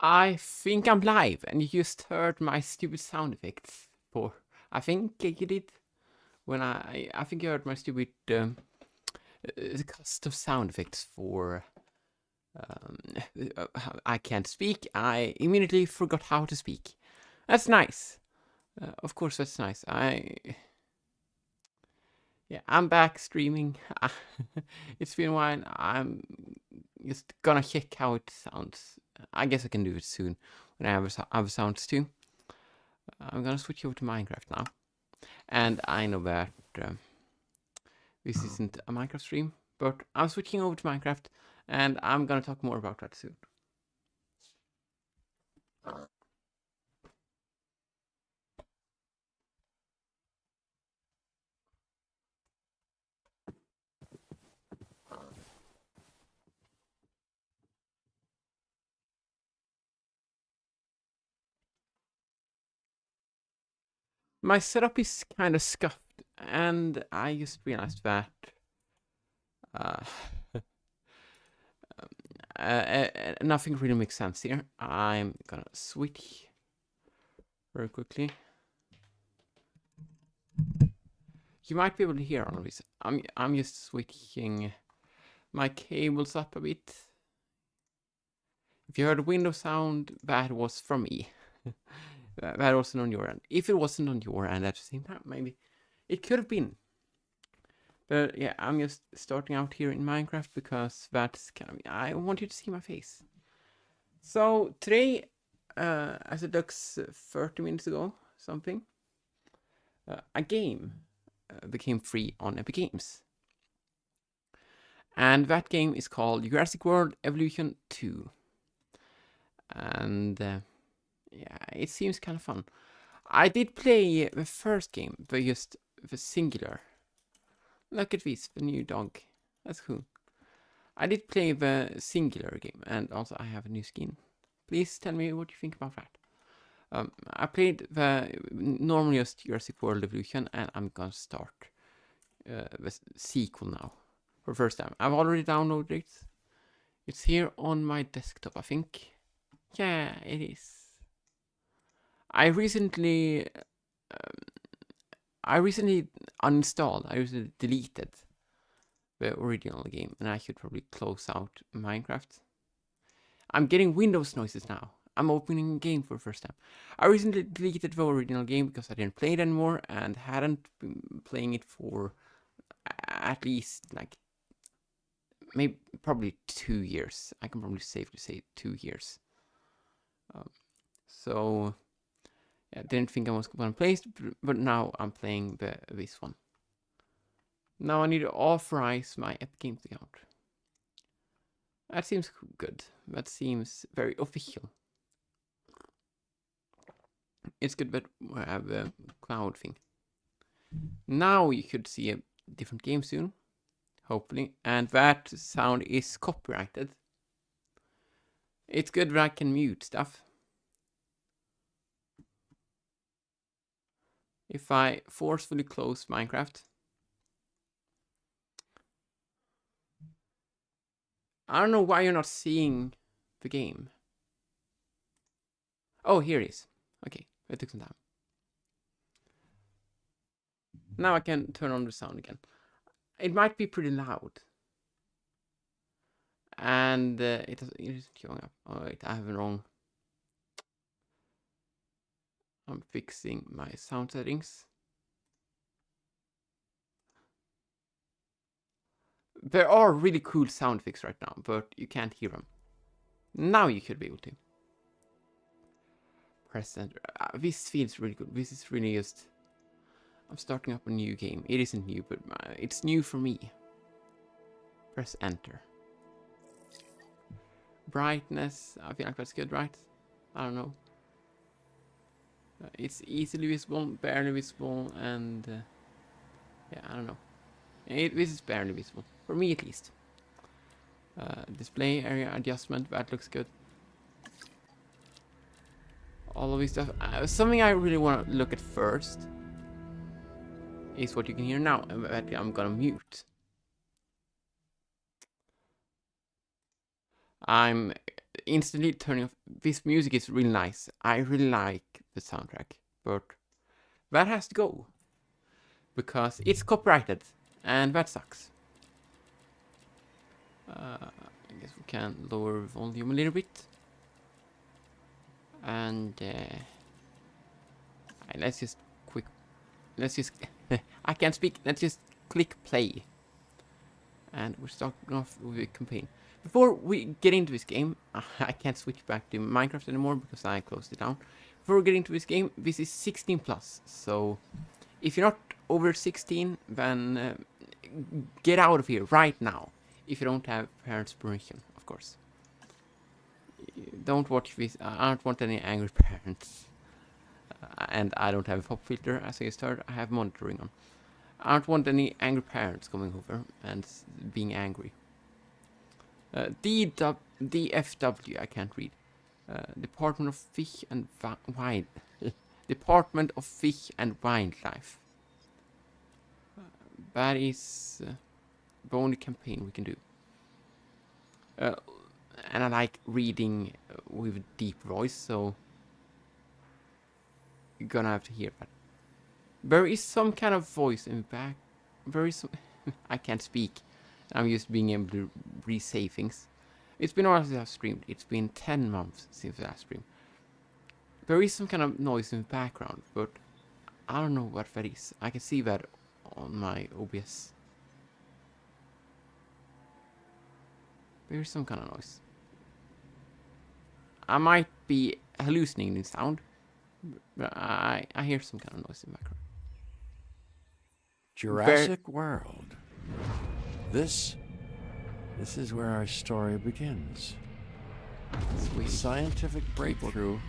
I think I'm live, and you just heard my stupid sound effects. I think you did when I think you heard my stupid custom sound effects for. I can't speak. I immediately forgot how to speak. That's nice. Of course, that's nice. I'm back streaming. It's been a while. I'm just gonna check how it sounds. I guess I can do it soon when I have other sounds too. I'm gonna switch over to Minecraft now. And I know that this isn't a Minecraft stream, but I'm switching over to Minecraft, and I'm gonna talk more about that soon. My setup is kind of scuffed, and I just realized that nothing really makes sense here. I'm gonna switch very quickly. You might be able to hear all of this. I'm just switching my cables up a bit. If you heard a window sound, that was from me. That wasn't on your end. If it wasn't on your end at the same time, maybe it could have been. But yeah, I'm just starting out here in Minecraft because that's kind of, I want you to see my face. So today, as it looks 30 minutes ago, something, a game became free on Epic Games. And that game is called Jurassic World Evolution 2. And yeah, it seems kind of fun. I did play the first game, the singular. Look at this, the new dog. That's cool. I did play the singular game, and also I have a new skin. Please tell me what you think about that. I played the normally just Jurassic World Evolution, and I'm gonna start the sequel now for the first time. I've already downloaded it. It's here on my desktop, I think. Yeah, it is. I recently uninstalled. I recently deleted the original game, and I should probably close out Minecraft. I'm getting Windows noises now. I'm opening a game for the first time. I recently deleted the original game because I didn't play it anymore and hadn't been playing it for at least like maybe probably 2 years. I can probably safely say 2 years. So I didn't think I was going to play it, but now I'm playing this one. Now I need to authorize my Epic Games account. That seems good. That seems very official. It's good that we have a cloud thing. Now you could see a different game soon, hopefully, and that sound is copyrighted. It's good that I can mute stuff. If I forcefully close Minecraft, I don't know why you're not seeing the game. Oh, here it is. Okay, it took some time. Now I can turn on the sound again. It might be pretty loud. And it isn't showing up. Oh wait, I have it wrong. I'm fixing my sound settings. There are really cool sound effects right now, but you can't hear them. Now you should be able to. Press enter. This feels really good. This is really just... I'm starting up a new game. It isn't new, but it's new for me. Press enter. Brightness. I feel like that's good, right? I don't know. It's easily visible, barely visible, and... yeah, I don't know. This is barely visible. For me, at least. Display area adjustment. That looks good. All of this stuff. Something I really want to look at first is what you can hear now. That I'm gonna mute. instantly turning off. This music is really nice. I really like the soundtrack, but that has to go because it's copyrighted, and that sucks. I guess we can lower volume a little bit, and let's just I can't speak. Let's just click play, and we're starting off with the campaign. Before we get into this game, I can't switch back to Minecraft anymore because I closed it down. Before we get into this game, this is 16 plus, so if you're not over 16, then get out of here right now. If you don't have parents' permission, of course. Don't watch this. I don't want any angry parents. And I don't have a pop filter, as I started. I have monitoring on. I don't want any angry parents coming over and being angry. DFW, I can't read. Department of Fish and Wild. Department of Fish and Wildlife. That is the only campaign we can do. And I like reading with a deep voice, so you're gonna have to hear that. There is some kind of voice in the back. There is some I can't speak. I'm used to being able to re-say things. It's been a while since I've streamed. It's been 10 months since the last stream. There is some kind of noise in the background, but I don't know what that is. I can see that on my OBS. There is some kind of noise. I might be hallucinating the sound, but I hear some kind of noise in the background. Jurassic World. This is where our story begins. Sweet. Scientific breakthrough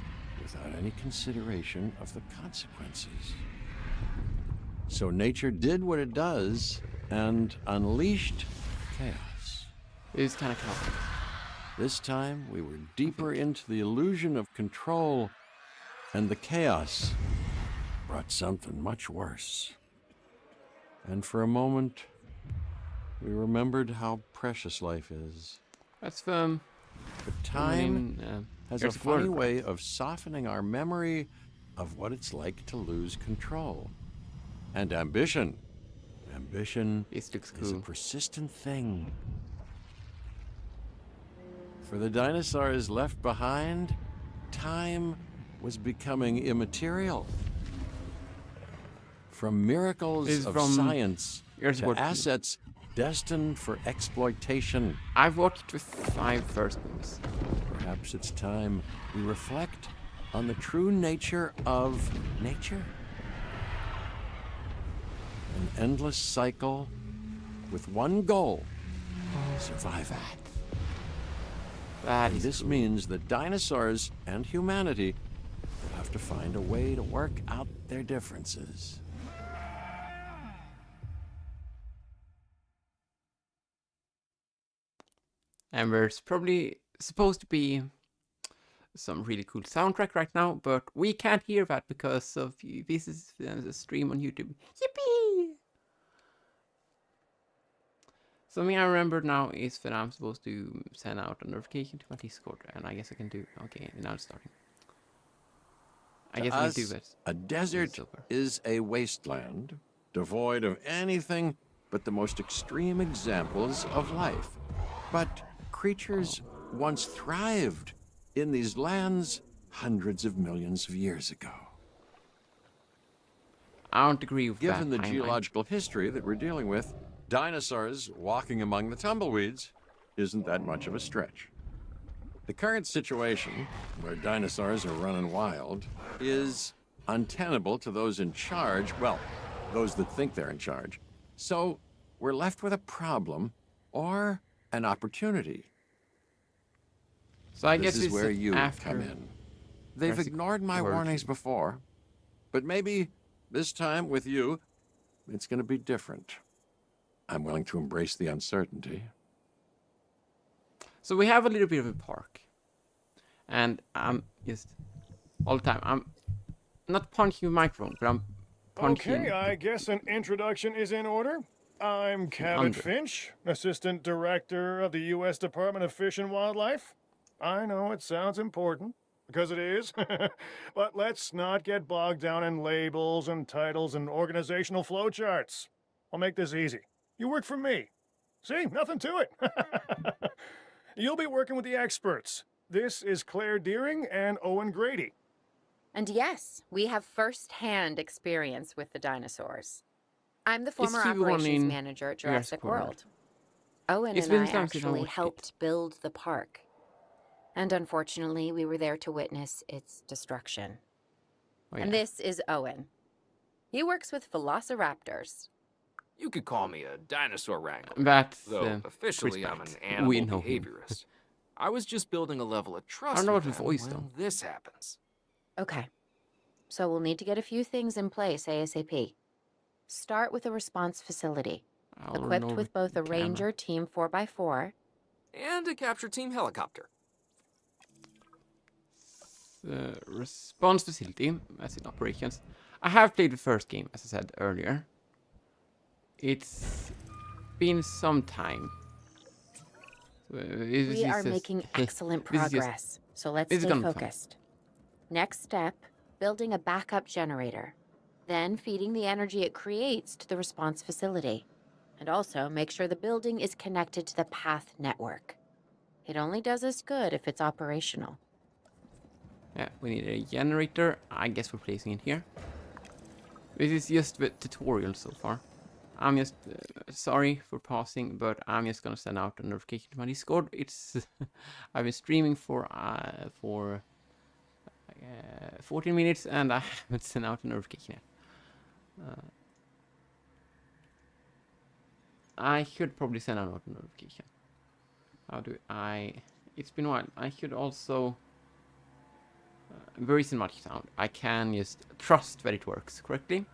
without any consideration of the consequences. So nature did what it does and unleashed chaos. It is kind of chaotic. This time we were deeper into the illusion of control, and the chaos brought something much worse. And for a moment, we remembered how precious life is. That's But time has a Jurassic funny World, way of softening our memory of what it's like to lose control. And ambition. Ambition This looks is a cool. persistent thing. For the dinosaurs left behind, time was becoming immaterial. From miracles of science to assets destined for exploitation. I've watched the 5 first movies. Perhaps it's time we reflect on the true nature of nature. An endless cycle with one goal: survival. That is This means that dinosaurs and humanity will have to find a way to work out their differences. And there's probably supposed to be some really cool soundtrack right now, but we can't hear that because of this is a stream on YouTube. Yippee! Something I remember now is that I'm supposed to send out a notification to my Discord, and I guess I can do. Okay, now it's starting. I guess I can do this. A desert is a wasteland devoid of anything but the most extreme examples of life. But creatures once thrived in these lands hundreds of millions of years ago. I don't agree with that. Given the geological history that we're dealing with, dinosaurs walking among the tumbleweeds isn't that much of a stretch. The current situation, where dinosaurs are running wild, is untenable to those in charge, well, those that think they're in charge. So we're left with a problem or an opportunity. So I guess this is it's where you after come in. They've Jurassic ignored my World. warnings before, but maybe this time with you, it's going to be different. I'm willing to embrace the uncertainty. So we have a little bit of a park, and I'm just all the time. I'm not punching the microphone, but I'm punching. Okay, I guess an introduction is in order. I'm Cabot Under. Finch, Assistant Director of the U.S. Department of Fish and Wildlife. I know it sounds important, because it is, but let's not get bogged down in labels and titles and organizational flowcharts. I'll make this easy. You work for me. See, nothing to it. You'll be working with the experts. This is Claire Deering and Owen Grady. And yes, we have first-hand experience with the dinosaurs. I'm the former he the one operations in manager at Jurassic Jurassic World? World. Owen It's and been I time since I actually watched it. helped build the park. And unfortunately, we were there to witness its destruction. Oh, yeah. And this is Owen. He works with velociraptors. You could call me a dinosaur wrangler, That's though officially Chris I'm an Pratt. animal We know him. behaviorist. I was just building a level of trust don't know with what the them voice, when though. this happens. Okay. So we'll need to get a few things in place ASAP. Start with a response facility, I'll run equipped over with both the a camera. Ranger Team 4x4 And a capture team helicopter. Response facility, as in operations. I have played the first game, as I said earlier. It's been some time. So, We are making excellent this is just- progress, so let's this is stay gonna be fun. focused. Next step, building a backup generator. Then feeding the energy it creates to the response facility. And also make sure the building is connected to the path network. It only does us good if it's operational. Yeah, we need a generator. I guess we're placing it here. This is just the tutorial so far. I'm just sorry for pausing, but I'm just gonna send out a notification to my Discord. It's I've been streaming for 14 minutes and I haven't sent out a notification yet. I should probably send out a notification. How do I? It's been a while. I should also. Very cinematic sound. I can just trust that it works correctly.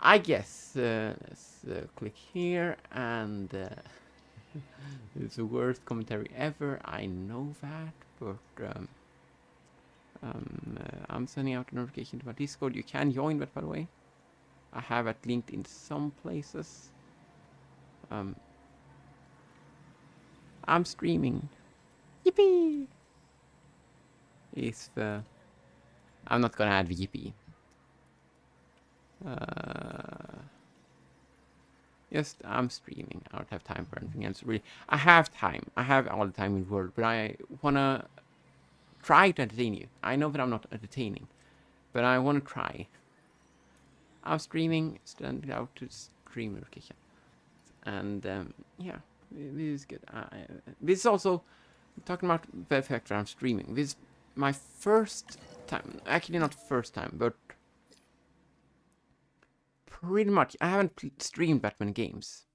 I guess let's click here and it's the worst commentary ever. I know that, but I'm sending out a notification to my Discord. You can join that, by the way. I have it linked in some places. I'm streaming. Yippee! Is the I'm not gonna add VP. Just I'm streaming. I don't have time for anything else really. I have time. I have all the time in the world, but I wanna try to entertain you. I know that I'm not entertaining, but I wanna try. I'm streaming, send it out to stream notification. And yeah, this is good. This is also talking about the fact that I'm streaming. This is my first time, actually not first time, but pretty much I haven't streamed that many games.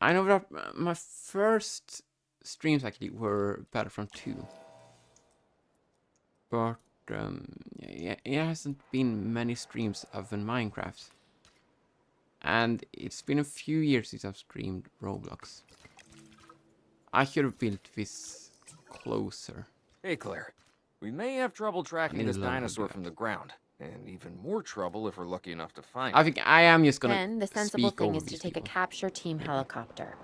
I know that my first streams actually were Battlefront 2, but yeah, it hasn't been many streams other than Minecraft, and it's been a few years since I've streamed Roblox. I should have built this closer. Hey, Claire. We may have trouble tracking need this a logo to dinosaur do from that. the ground. And even more trouble if we're lucky enough to find I it. think I am just gonna Then the sensible speak thing over is to these take a people. capture team helicopter.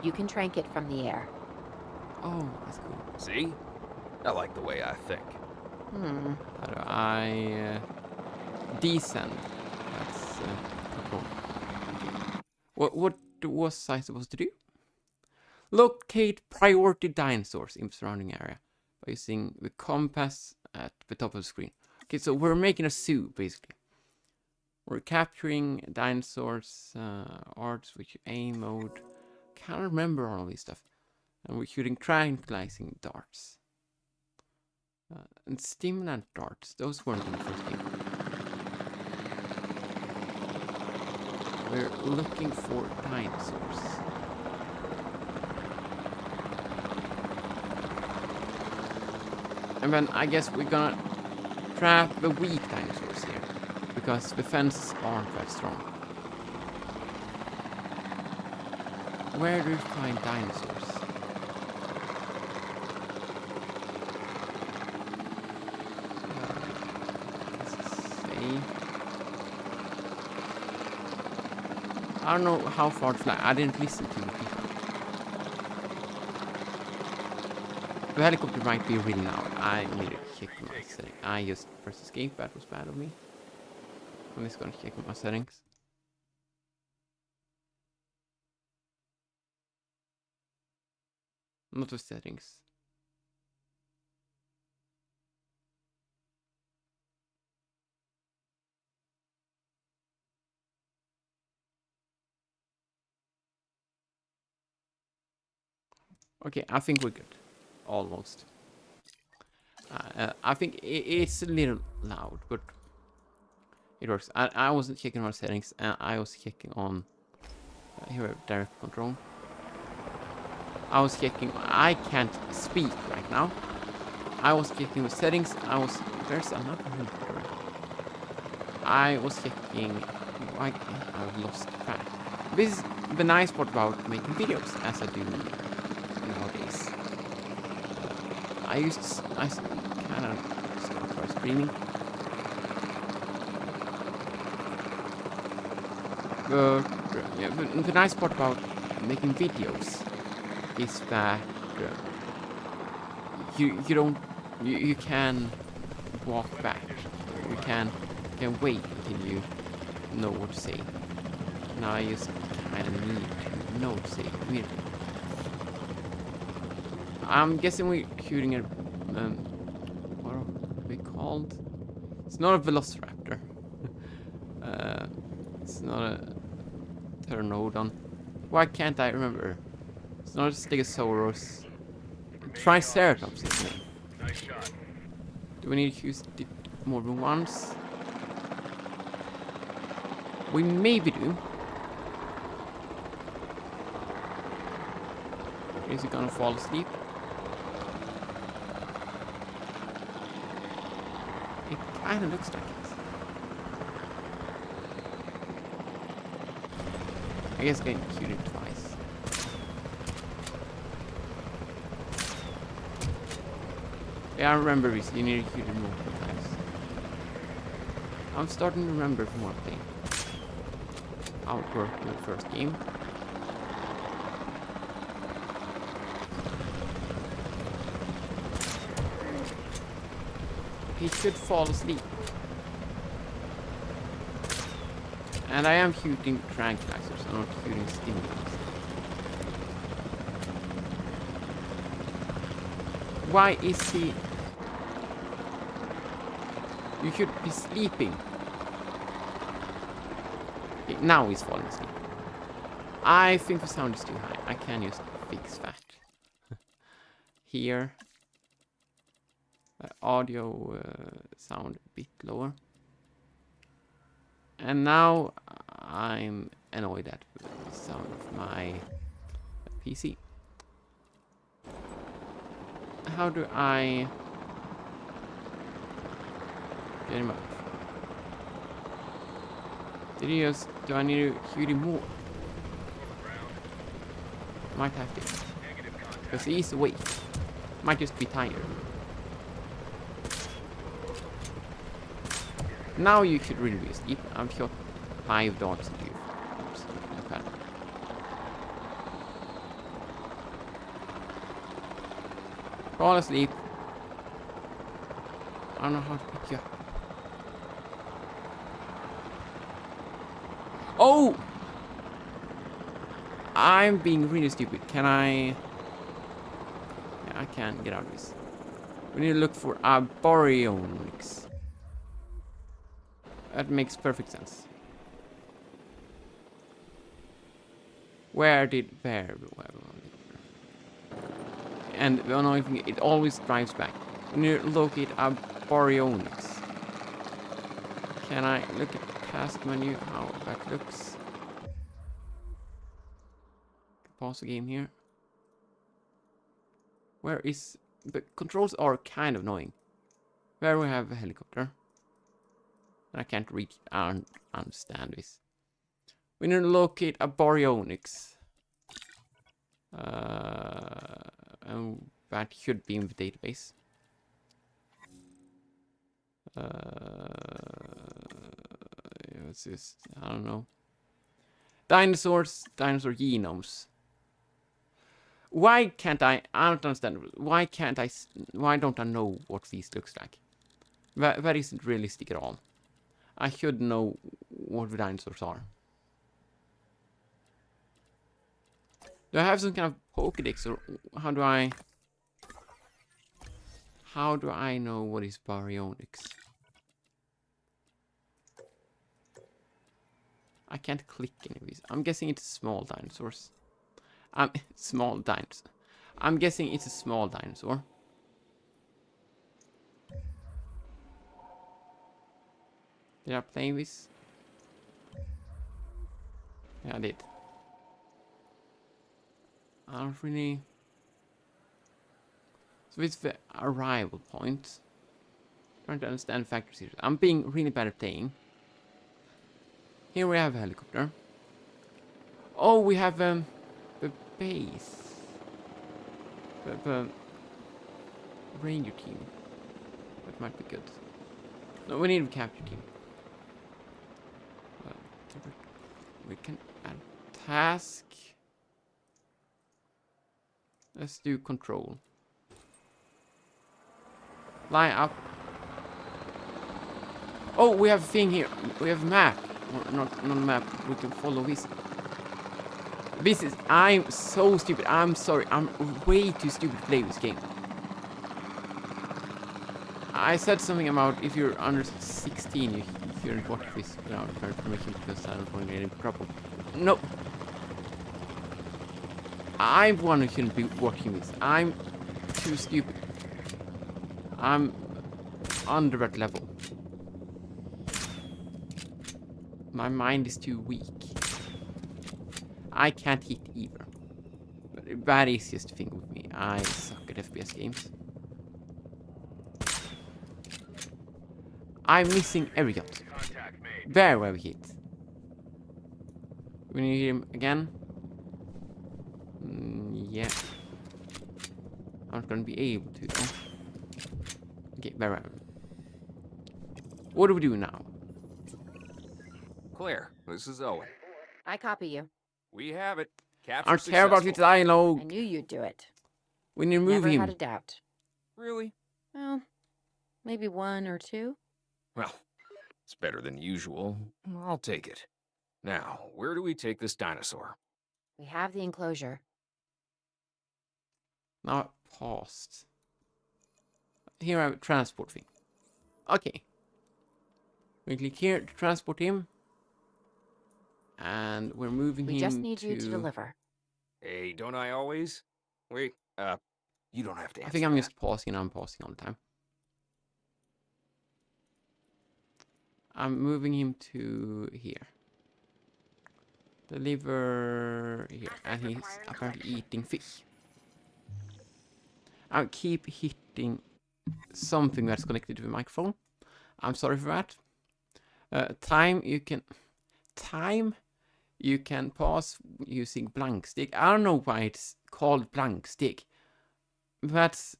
You can trank it from the air. Oh, that's cool. See? I like the way I think. How do I descend? That's cool. Okay. What was I supposed to do? Locate priority dinosaurs in the surrounding area by using the compass at the top of the screen. Okay, so we're making a zoo basically. We're capturing dinosaurs, arts, which aim mode. Can't remember all of this stuff. And we're shooting tranquilizing darts. And stimulant darts. Those weren't in the first game. We're looking for dinosaurs. And then I guess we're gonna trap the weak dinosaurs here. Because the fences aren't that strong. Where do you find dinosaurs? I don't know how far to fly. I didn't listen to the people. The helicopter might be really loud. I need to check my settings. I just pressed escape. That was bad of me. I'm just gonna check my settings. Not the settings. Okay, I think we're good. Almost. I think it's a little loud, but it works. I wasn't checking our settings, and I was checking on here we have direct control. I was checking. I can't speak right now. I was checking the settings. There's another helicopter. I was checking. I've lost track. This is the nice part about making videos, as I do nowadays. I kind of start by streaming. But yeah, the nice part about making videos is that you can walk back. You can wait until you know what to say. Now I just kind of need to know what to say immediately. I'm guessing we're shooting at what are they called? It's not a velociraptor. It's not a pteranodon. Why can't I remember? It's not a stegosaurus. Triceratops is the name. Nice shot. Do we need to use it more than once? We maybe do. Is he gonna fall asleep? It kinda looks like it. I guess getting shooted twice. Yeah, I remember this. You need to shoot it multiple times. I'm starting to remember from one thing. How it worked in the first game. He should fall asleep. And I am shooting tranquilizers, I'm not shooting stimulants. Why is he... You should be sleeping. Okay, now he's falling asleep. I think the sound is too high. I can just fix that. Here. Audio sound a bit lower. And now I'm annoyed at the sound of my PC. How do I get him up? Do I need to shoot him more? Might have to. Because he's awake. Might just be tired. Now you should really be asleep. I've shot 5 dogs at you. Okay. Fall asleep. I don't know how to pick you up. Oh! I'm being really stupid. Can I... Yeah, I can't get out of this. We need to look for a baryonyx. That makes perfect sense. Where did bear? And the annoying thing, it always drives back. We need to locate a baryonyx. Can I look at the task menu? How that looks? Pause the game here. Where is the controls are kind of annoying. Where we have a helicopter. I can't reach and understand this. We need to locate a baryonyx. And that should be in the database. It's just, I don't know. Dinosaur genomes. Why can't I don't understand. Why can't I, why don't I know what this looks like? That isn't realistic at all. I should know what the dinosaurs are. Do I have some kind of Pokédex, or how do I know what is baryonyx? I can't click any of these. I'm guessing it's small dinosaurs. Small dinosaur. I'm guessing it's a small dinosaur. Did I play this? Yeah, I did. I don't really... So it's the arrival point. Trying to understand factors here. I'm being really bad at playing. Here we have a helicopter. Oh, we have the base. The ranger team. That might be good. No, we need a capture team. We can add task. Let's do control. Line up. Oh, we have a thing here. We have a map. Or not a map. We can follow this. This is... I'm so stupid. I'm sorry. I'm way too stupid to play this game. I said something about if you're under 16, you shouldn't watch this without my permission because I don't want to get in trouble. No. I'm one who shouldn't be watching this. I'm too stupid. I'm under that level. My mind is too weak. I can't hit either. But that is just the thing with me. I suck at FPS games. I'm missing every shot. Very well hit. We need to hit him again. Yeah. I'm not gonna be able to though. Okay, very well. What do we do now? Claire, this is Owen. I copy you. We have it. I Capture don't care about your successful. dialogue. I knew you'd do it. We need to move Never him. had a doubt. Really? Well, maybe one or two. Well, it's better than usual. I'll take it. Now, where do we take this dinosaur? We have the enclosure. Now it paused. Here I have a transport thing. Okay. We click here to transport him. And we're moving him We just need to... you to deliver. Hey, don't I always? Wait, you don't have to answer I think I'm that. just pausing and I'm pausing all the time. I'm moving him to here. Deliver here. And he's apparently eating fish. I keep hitting something that's connected to the microphone. I'm sorry for that. Time you can pause using blank stick. I don't know why it's called blank stick. That's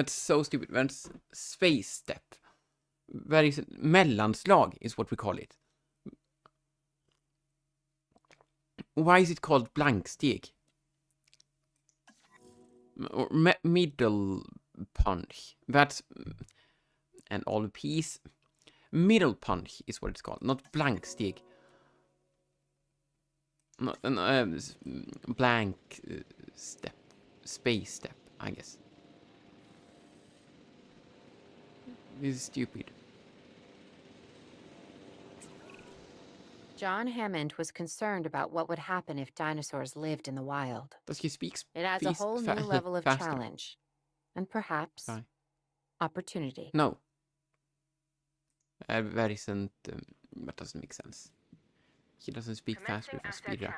so stupid. That's space step. That is mellanslag is what we call it. Why is it called blank stick? Or middle punch. That's and all the piece. Middle punch is what it's called, not blank stick. Not blank step, space step, I guess. This is stupid. John Hammond was concerned about what would happen if dinosaurs lived in the wild. Does he speak? It adds a whole new level of faster? challenge. And perhaps Why? opportunity. No. That isn't. That doesn't make sense. He doesn't speak fast with a speed up.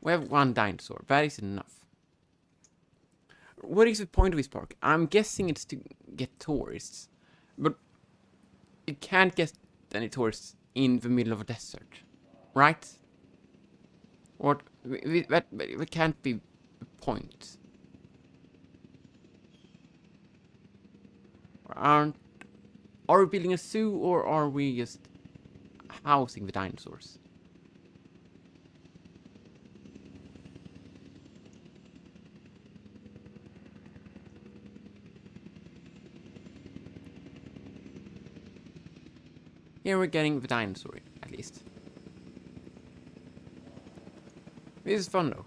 We have one dinosaur. That is enough. What is the point of this park? I'm guessing it's to get tourists, but you can't get any tourists in the middle of a desert, right? What? That can't be the point. Are we building a zoo or are we just housing the dinosaurs? Here we're getting the dinosaur, at least. This is fun, though.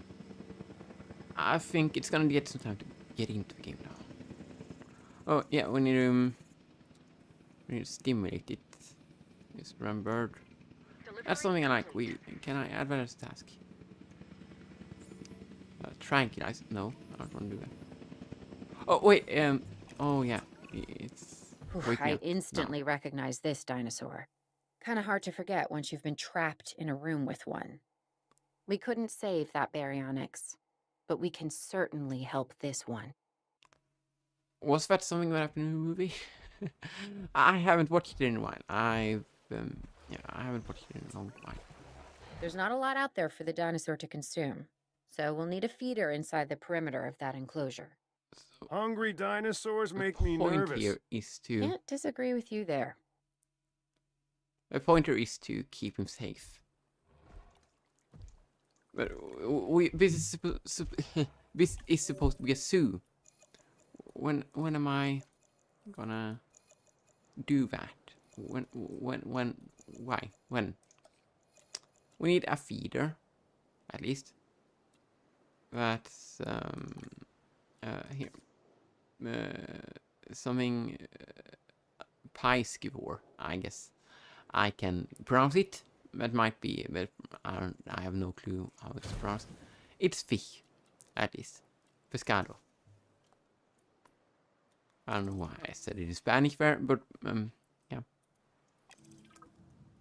I think it's gonna get some time to get into the game now. Oh, yeah, we need to stimulate it. Just remembered. That's something I like. Can I add that as a task? Tranquilize. No, I don't want to do that. Oh, wait, oh, yeah. It's... Oof, I instantly recognize this dinosaur. Kind of hard to forget once you've been trapped in a room with one. We couldn't save that baryonyx, but we can certainly help this one. Was that something that happened in the movie? I haven't watched it in a while. I haven't watched it in a long time. There's not a lot out there for the dinosaur to consume, so we'll need a feeder inside the perimeter of that enclosure. So Hungry dinosaurs the make me point nervous. here is to... Can't disagree with you there. The pointer is to keep him safe. But this is supposed to be a zoo. When am I gonna do that? Why? When? We need a feeder, at least. That's here. Something Paiskivor, I guess. I can pronounce it. That might be, but I have no clue how it's pronounced. It's fish, at least. Pescado. I don't know why I said it in Spanish there, but yeah.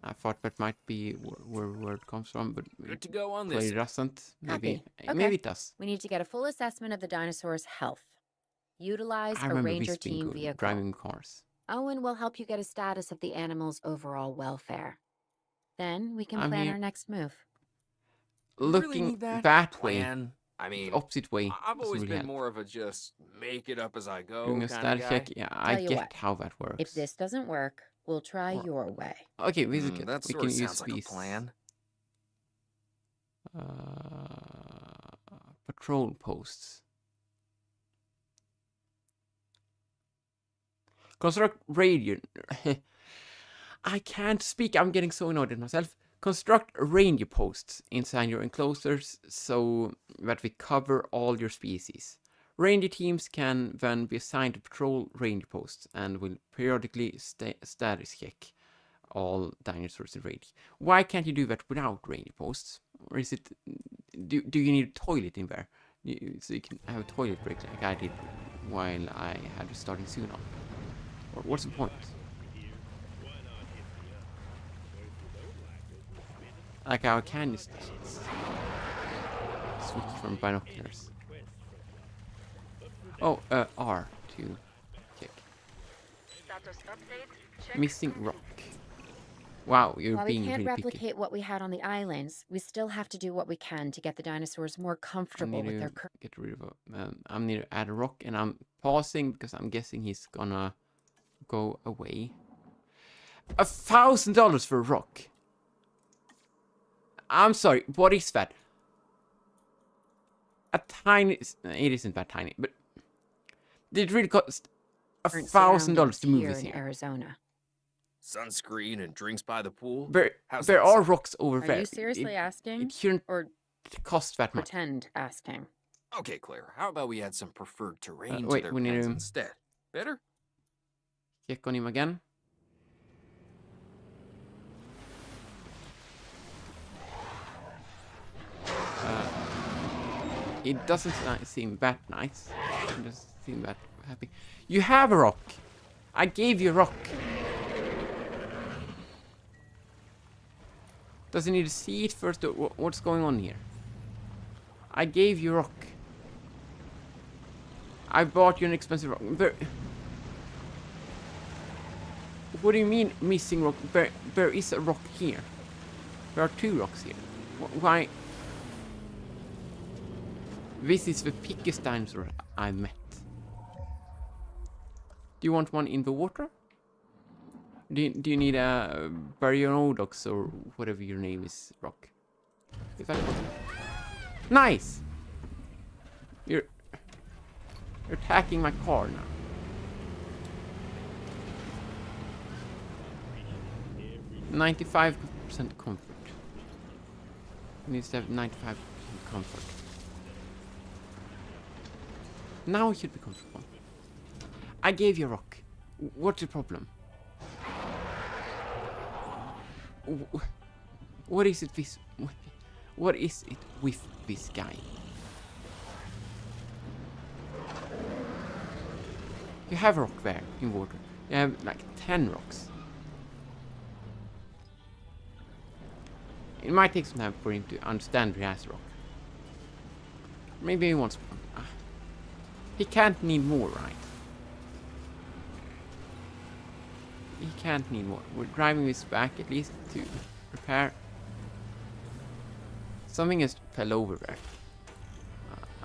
I thought that might be where it comes from, but Good to go on it this. doesn't. Maybe, Happy. Okay. maybe it does. We need to get a full assessment of the dinosaur's health. Utilize I a remember ranger this being team good, vehicle. driving cars. Owen will help you get a status of the animal's overall welfare. Then we can I'm plan here. our next move. You really Looking need that that way, plan? I mean, opposite way. I've doesn't always really been help. more of a just make it up as I go Doing a kind of status guy. check, yeah, I you get what, how that works. If this doesn't work, we'll try Or- your way. Okay, this is good. That We sort can of use sounds like a these plan. patrol posts. Construct radio. I can't speak. I'm getting so annoyed at myself. Construct ranger posts inside your enclosures so that we cover all your species. Ranger teams can then be assigned to patrol ranger posts and will periodically status check all dinosaurs in range. Why can't you do that without ranger posts? Or is it... Do you need a toilet in there? So you can have a toilet break like I did while I had to starting soon on. Or what's the point? Like how can you switch from binoculars? Oh, R to kick. Missing rock. Wow, you're While being we can't really replicate picky. what we had on the islands, we still have to do what we can to get the dinosaurs more I comfortable need with their to current. get rid of I'm need to add a rock, and I'm pausing because I'm guessing he's gonna go away. $1,000 for a rock. I'm sorry, what is that? A tiny... It isn't that tiny, but... Did it really cost $1,000 to move here this in here? Arizona. Sunscreen and drinks by the pool. How's There that are sound? rocks over Are there. you seriously asking? It shouldn't Or cost that much. pretend asking? Okay, Claire. How about we add some preferred terrain wait, to their we need pens to- instead? Better? Check on him again. It doesn't seem that nice. It doesn't seem that happy. You have a rock. I gave you a rock. Does he need to see it first? Or what's going on here? I gave you a rock. I bought you an expensive rock. What do you mean missing rock? There is a rock here. There are 2 rocks here. Why? This is the pickiest dinosaur I met. Do you want one in the water? Do you need a Baryonyx or whatever your name is, rock? Is that one? Nice! You're attacking my car now. 95% comfort. It needs to have 95% comfort. Now it should be comfortable. I gave you a rock. What's the problem? What is it with... What is it with this guy? You have a rock there in water. You have like 10 rocks. It might take some time for him to understand he has a rock. Maybe he wants one. He can't need more, right? He can't need more. We're driving this back at least to repair. Something has fell over there.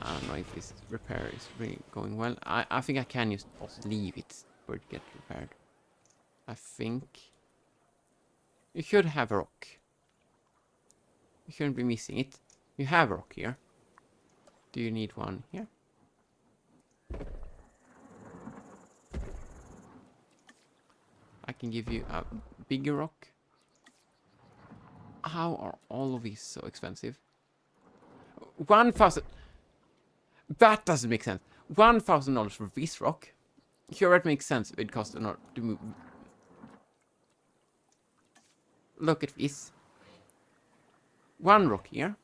I don't know if this repair is really going well. I think I can just also leave it for it to get repaired. I think you should have a rock. You shouldn't be missing it. You have a rock here. Do you need one here? I can give you a bigger rock. How are all of these so expensive? 1,000. That doesn't make sense. $1,000 for this rock. Sure, it makes sense. It costs a lot to move. Look at this. One rock here.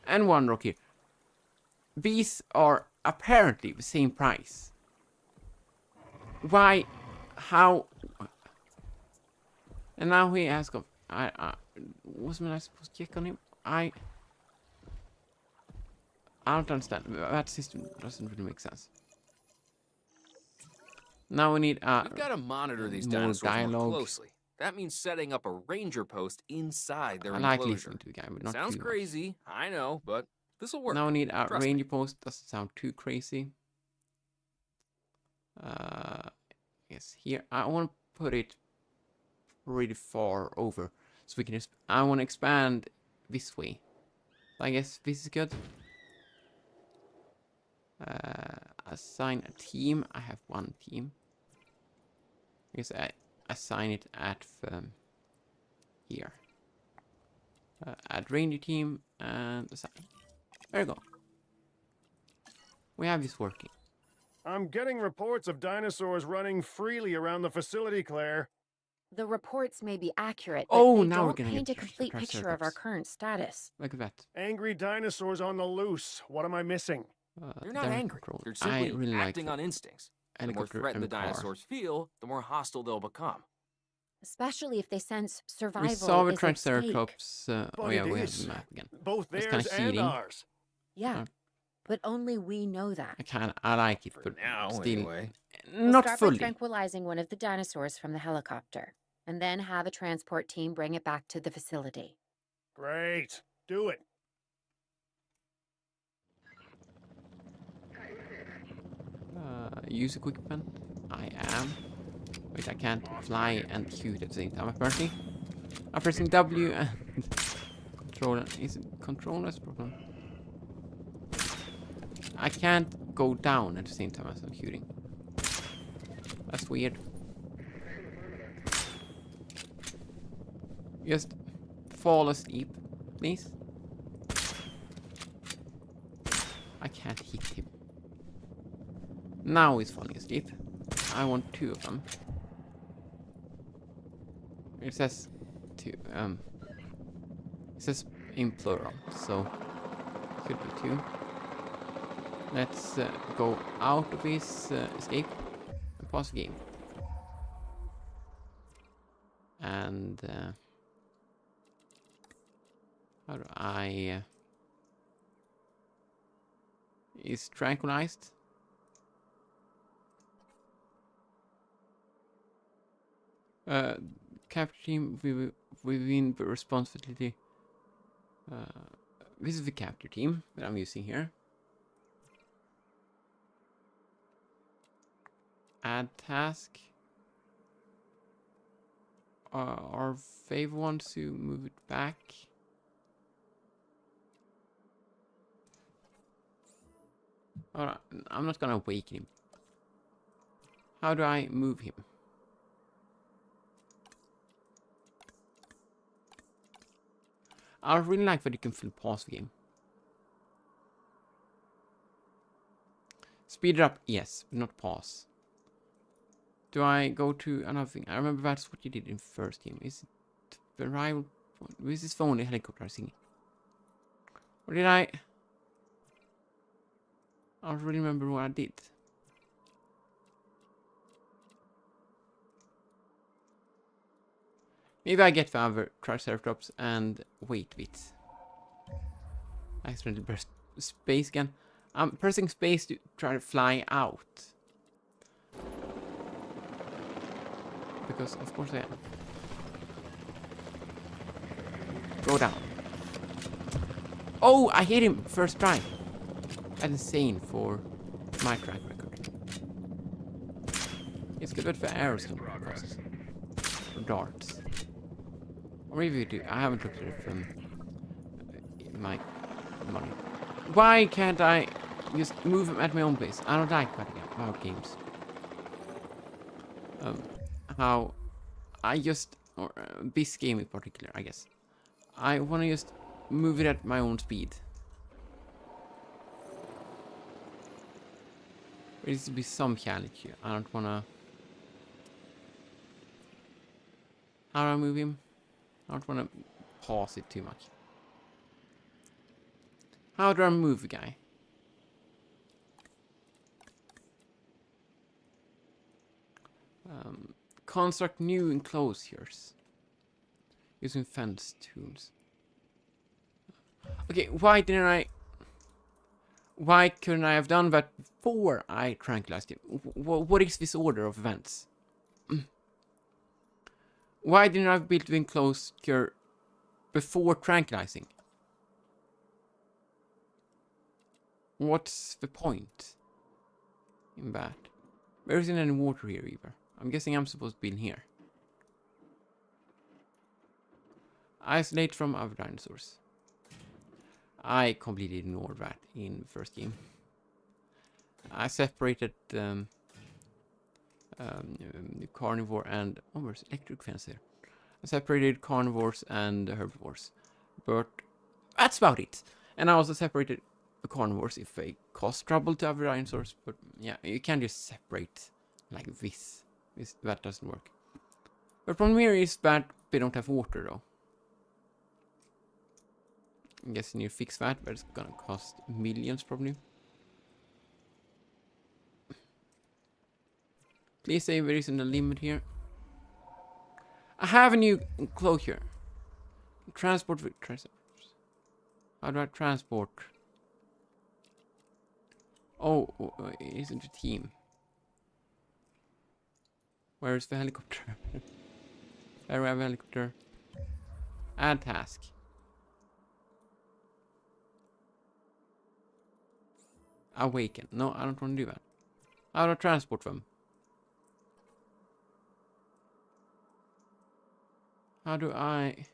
And one rock here. These are apparently the same price. Why? How? And now he asks, wasn't I supposed to check on him? I don't understand. That system doesn't really make sense. Now we need We've got to monitor these more dinosaurs more dialogue. closely. That means setting up a ranger post inside their I like enclosure. listening to the guy, but not Sounds too much. crazy, I know, but this will work. Now we need a Trust me. ranger post. Doesn't sound too crazy. Yes, here I want to put it really far over, so we can just. I want to expand this way. I guess this is good. Assign a team. I have one team. I guess I assign it at here. Add ranger team and assign. There you go. We have this working. I'm getting reports of dinosaurs running freely around the facility, Claire. The reports may be accurate, but Oh, they now we're don't gonna paint a get complete picture of our Triceratops. current status. Look at that. Angry dinosaurs on the loose. What am I missing? They're not they're angry. controlled. They're I simply really like acting on instincts. The more helicopter threatened the and car. dinosaurs feel, the more hostile they'll become. Especially if they sense survival We saw the is at stake. Triceratops. Oh But yeah, it we have is. the map again. Both It's theirs kinda and cheating. ours. Yeah, but only we know that. I like it, For but now, still anyway. We'll not start fully. by tranquilizing one of the dinosaurs from the helicopter, and then have a transport team bring it back to the facility. Great. Do it. Use equipment. I am. Wait, I can't fly and shoot at the same time. Apparently, I'm pressing W and controller. Is it controller's problem? I can't go down at the same time as I'm shooting. That's weird. Just fall asleep, please. I can't hit him. Now he's falling asleep. I want 2 of them. It says 2. It says in plural, so could be 2. Let's go out of this escape and pause the game. And how do I? Is tranquilized? Capture team within the responsibility. This is the capture team that I'm using here. Add task. Are they want to move it back? Alright, I'm not gonna wake him. How do I move him? I really like that you can full pause the game. Speed it up, yes, but not pause. Do I go to another thing? I remember that's what you did in first game. Is it the rival? This is the only helicopter I see. Or did I don't really remember what I did. Maybe I get the other Triceratops and wait a bit. I accidentally pressed space again. I'm pressing space to try to fly out. Because of course I am. Go down. Oh, I hit him first try. That's insane for my track record. It's good for arrows and costs. Or darts. Or maybe we do. I haven't looked at it from my money. Why can't I just move them at my own pace? I don't like that about games. How I just, or this game in particular, I guess. I want to just move it at my own speed. There needs to be some challenge here. I don't want to... How do I move him? I don't want to pause it too much. How do I move the guy? Construct new enclosures. Using fence tools. Okay, why couldn't I have done that before I tranquilized him? What is this order of events? Why didn't I build the enclosure before tranquilizing? What's the point in that? There isn't any water here either. I'm guessing I'm supposed to be in here. Isolate from other dinosaurs. I completely ignored that in the first game. I separated the carnivore and... Oh, there's electric fence here. I separated carnivores and herbivores. But that's about it. And I also separated the carnivores if they cause trouble to other dinosaurs. But yeah, you can't just separate like this. That doesn't work. The problem here is that they don't have water though. I'm guessing you fix that, but it's gonna cost millions probably. Please say there isn't a limit here. I have a new enclosure. Transport with Triceratops. How do I transport? Oh, it isn't a team. Where is the helicopter? There we have a helicopter. Add task. Awaken. No, I don't want to do that. How do I transport them? How do I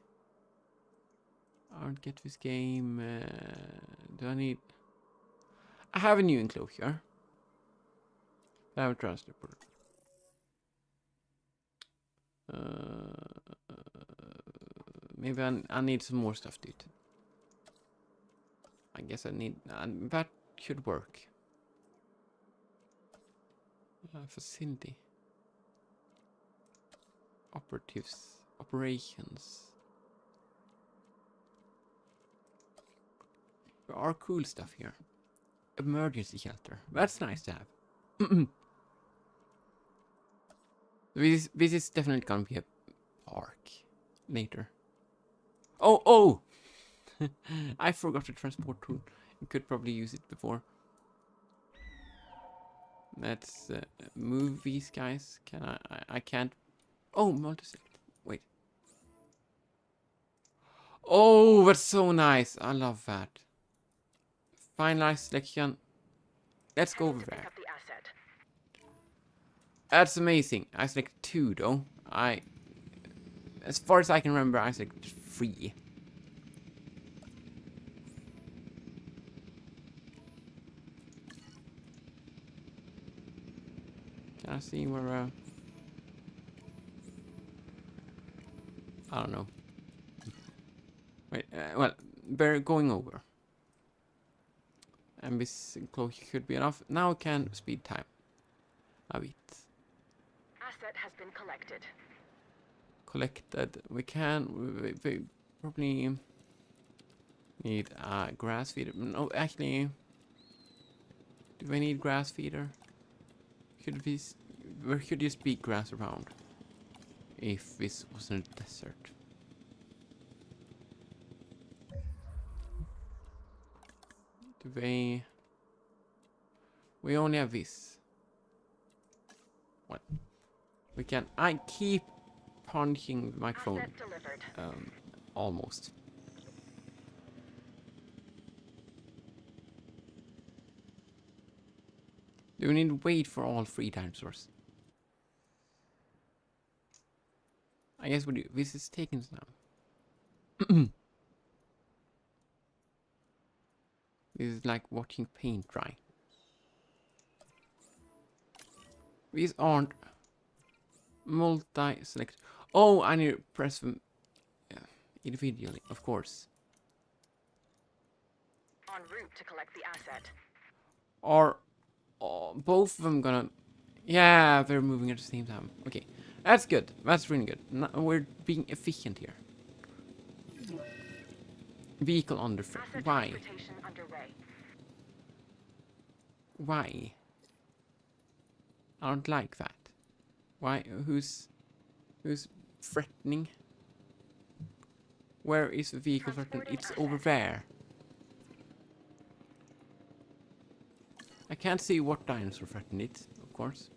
don't get this game? Do I need... I have a new enclosure. I have a transporter. Maybe I need some more stuff to it. I guess I need... that should work. Facility. Operatives. Operations. There are cool stuff here. Emergency shelter. That's nice to have. This is definitely gonna be a park later. Oh! I forgot the transport tool. You could probably use it before. Let's move these guys. Can I can't. Oh, multi-select. Wait. Oh, that's so nice. I love that. Finalize selection. Let's go over there. That's amazing. I select 2 though. As far as I can remember, I select 3. Can I see where I don't know. Wait, well, we're going over. And this cloak could be enough. Now we can speed time a bit. Asset has been collected. Collected. We can. We probably need a grass feeder. No, actually, do we need grass feeder? Could we? There could just be grass around. If this wasn't a desert. Do we? We only have this. What? We can. I keep punching the microphone. Asset delivered. Almost. Do we need to wait for all 3 dinosaurs? I guess we do. This is taken now. This is like watching paint dry. These aren't multi-select. Oh, I need to press them individually, of course. En route to collect the asset. Are both of them gonna... Yeah, they're moving at the same time. Okay, that's good. That's really good. No, we're being efficient here. Vehicle under threat. Asset Why? transportation underway. Why? I don't like that. Why? Who's threatening? Where is the vehicle threatening? It's over there. I can't see what dinosaur threatened it, of course.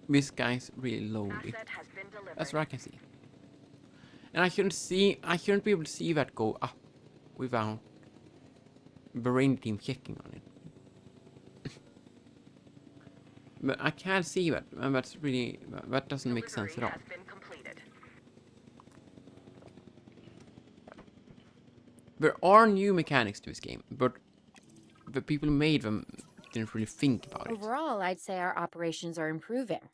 This guy's really lonely. Asset has been delivered. That's what I can see. And I shouldn't be able to see that go up without the rain team checking on it. But I can't see that, and that's really, that doesn't make sense at all. Has been completed. There are new mechanics to this game, but the people who made them didn't really think about it. Overall, I'd say our operations are improving.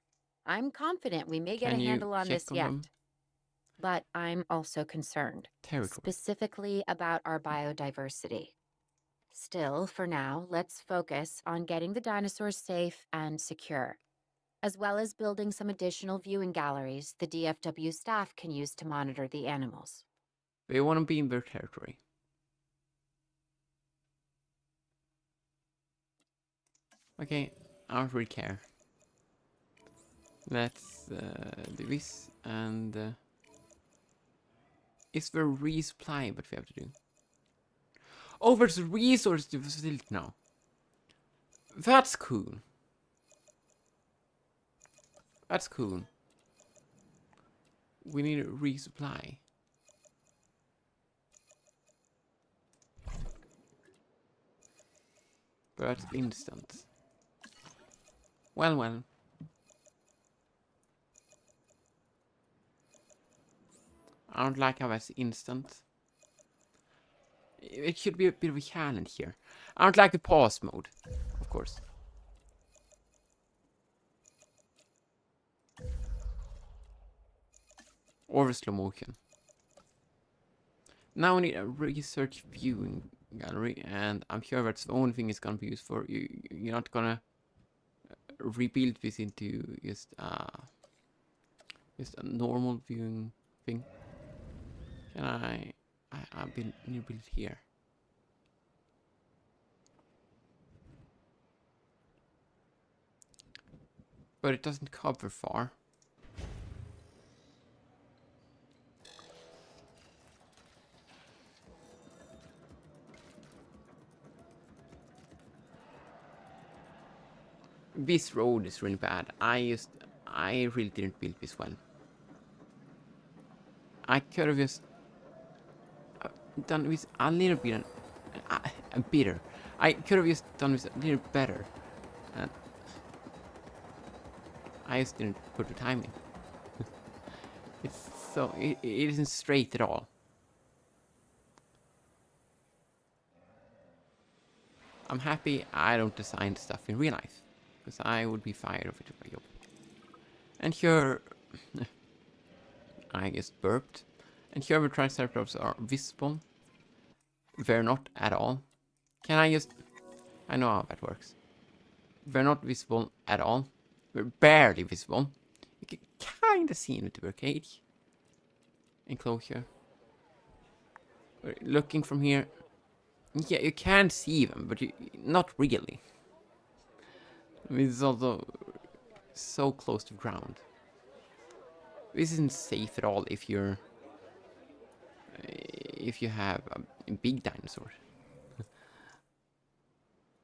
I'm confident we may get Can a you handle on check this on yet. them? But I'm also concerned, Territory. specifically about our biodiversity. Still, for now, let's focus on getting the dinosaurs safe and secure, as well as building some additional viewing galleries the DFW staff can use to monitor the animals. They want to be in their territory. Okay, I don't really care. Let's do this, and is there resupply that we have to do? Oh, there's a resource to the facility now. That's cool. That's cool. We need a resupply. But that's instant. Well, well. I don't like how that's instant. It should be a bit of a challenge here. I don't like the pause mode, of course. Or the slow motion. Now we need a research viewing gallery, and I'm sure that's the only thing it's gonna be used for. You're not gonna rebuild this into just a normal viewing thing. Can I need to build it here. But it doesn't cover far. This road is really bad. I really didn't build this well. I could have just done this a little bit better. I could have just done this a little better. I just didn't put the time in. It isn't straight at all. I'm happy I don't design stuff in real life, because I would be fired of it if I job. And here, I just burped. And here the Triceratops are visible. They're not at all. Can I just... I know how that works. They're not visible at all. They're barely visible. You can kind of see into the cage. Enclosure. We're looking from here. Yeah, you can see them, but not really. This is also so close to ground. This isn't safe at all if you have a big dinosaur.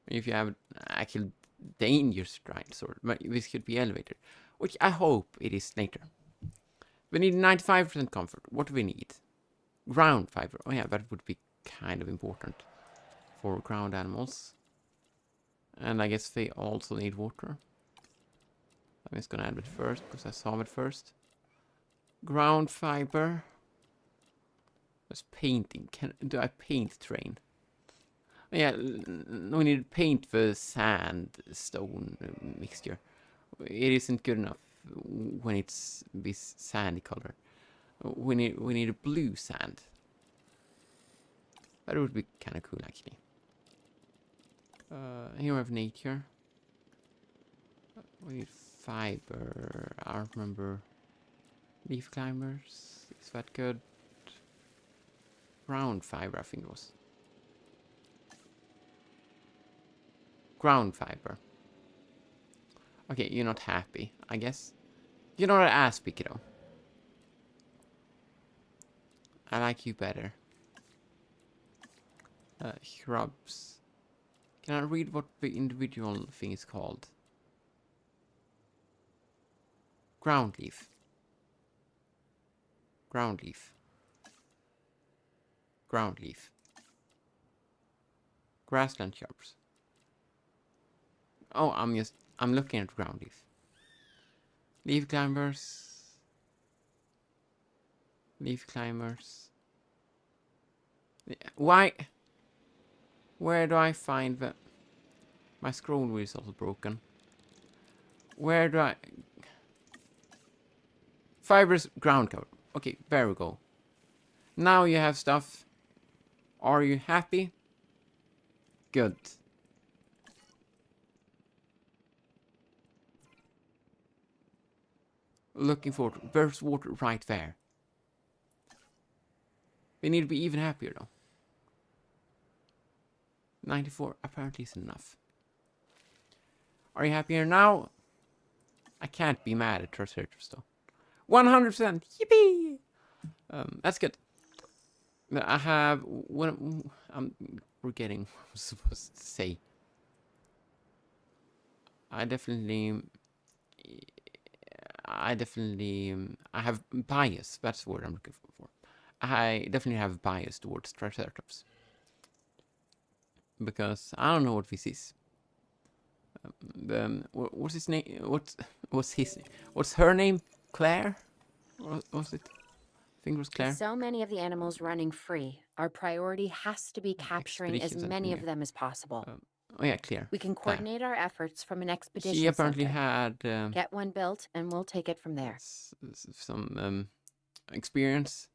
If you have an actual dangerous dinosaur, but this could be elevated, which I hope it is later. We need 95% comfort. What do we need? Ground fiber. Oh yeah, that would be kind of important for ground animals. And I guess they also need water. I'm just gonna add it first because I saw it first. Ground fiber. That's painting. Do I paint terrain? Oh, yeah, we need to paint the sandstone mixture. It isn't good enough when it's this sandy color. We need a blue sand. That would be kind of cool, actually. Here we have nature. We need fiber. I don't remember. Leaf climbers. Is that good? Ground fiber, I think it was. Ground fiber. Okay, you're not happy, I guess. You're not as picky though. I like you better. Shrubs. Can I read what the individual thing is called? Ground leaf. Ground leaf. Ground leaf. Grassland shrubs. Oh, I'm looking at ground leaf. Leaf climbers. Leaf climbers. Why? Where do I find the... My scroll wheel is also broken. Where do I... Fibrous ground cover. Okay, there we go. Now you have stuff. Are you happy? Good. Looking for... There's water right there. We need to be even happier though. 94 apparently is enough. Are you happier now? I can't be mad at Triceratops though. 100%! Yippee! That's good. But I have... I'm forgetting what I was supposed to say. I have bias. That's the word I'm looking for. I definitely have bias towards Triceratops. Because I don't know what this is. What's his name? What's her name? Claire? What was it? I think it was Claire. With so many of the animals running free, our priority has to be capturing as many of them as possible. Oh yeah, Claire. We can coordinate our efforts from an expedition She apparently center. had... Get one built, and we'll take it from there. some experience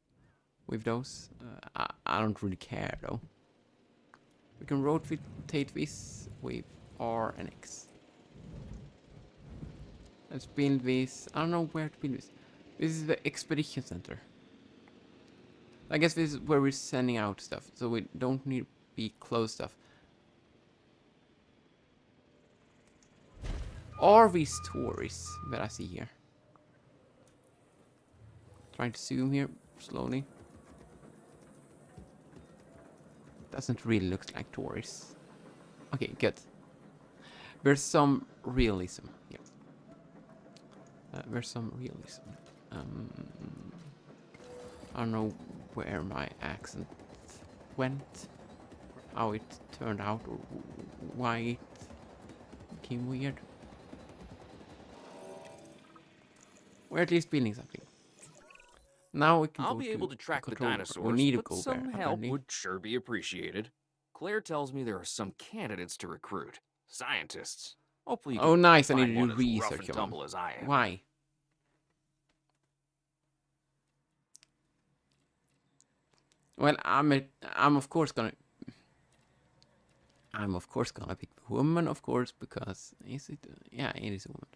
with those. I don't really care though. We can rotate this with R and X. Let's build this. I don't know where to build this. This is the expedition center. I guess this is where we're sending out stuff, so we don't need to be close stuff. Are these tourists that I see here? Trying to zoom here slowly. Doesn't really look like tourists. Okay, good. There's some realism here. There's some realism. I don't know where my accent went, how it turned out, or why it became weird. We're at least building something. Now we can I'll go be able to track the control room. dinosaurs, We need to but go some there, help apparently. would sure be appreciated. Claire tells me there are some candidates to recruit. Scientists. Hopefully you Oh, can nice. I find need to one do as rough research and on them. tumble as I am. Why? Well, I'm of course gonna pick the woman, of course, because is it? Yeah, it is a woman.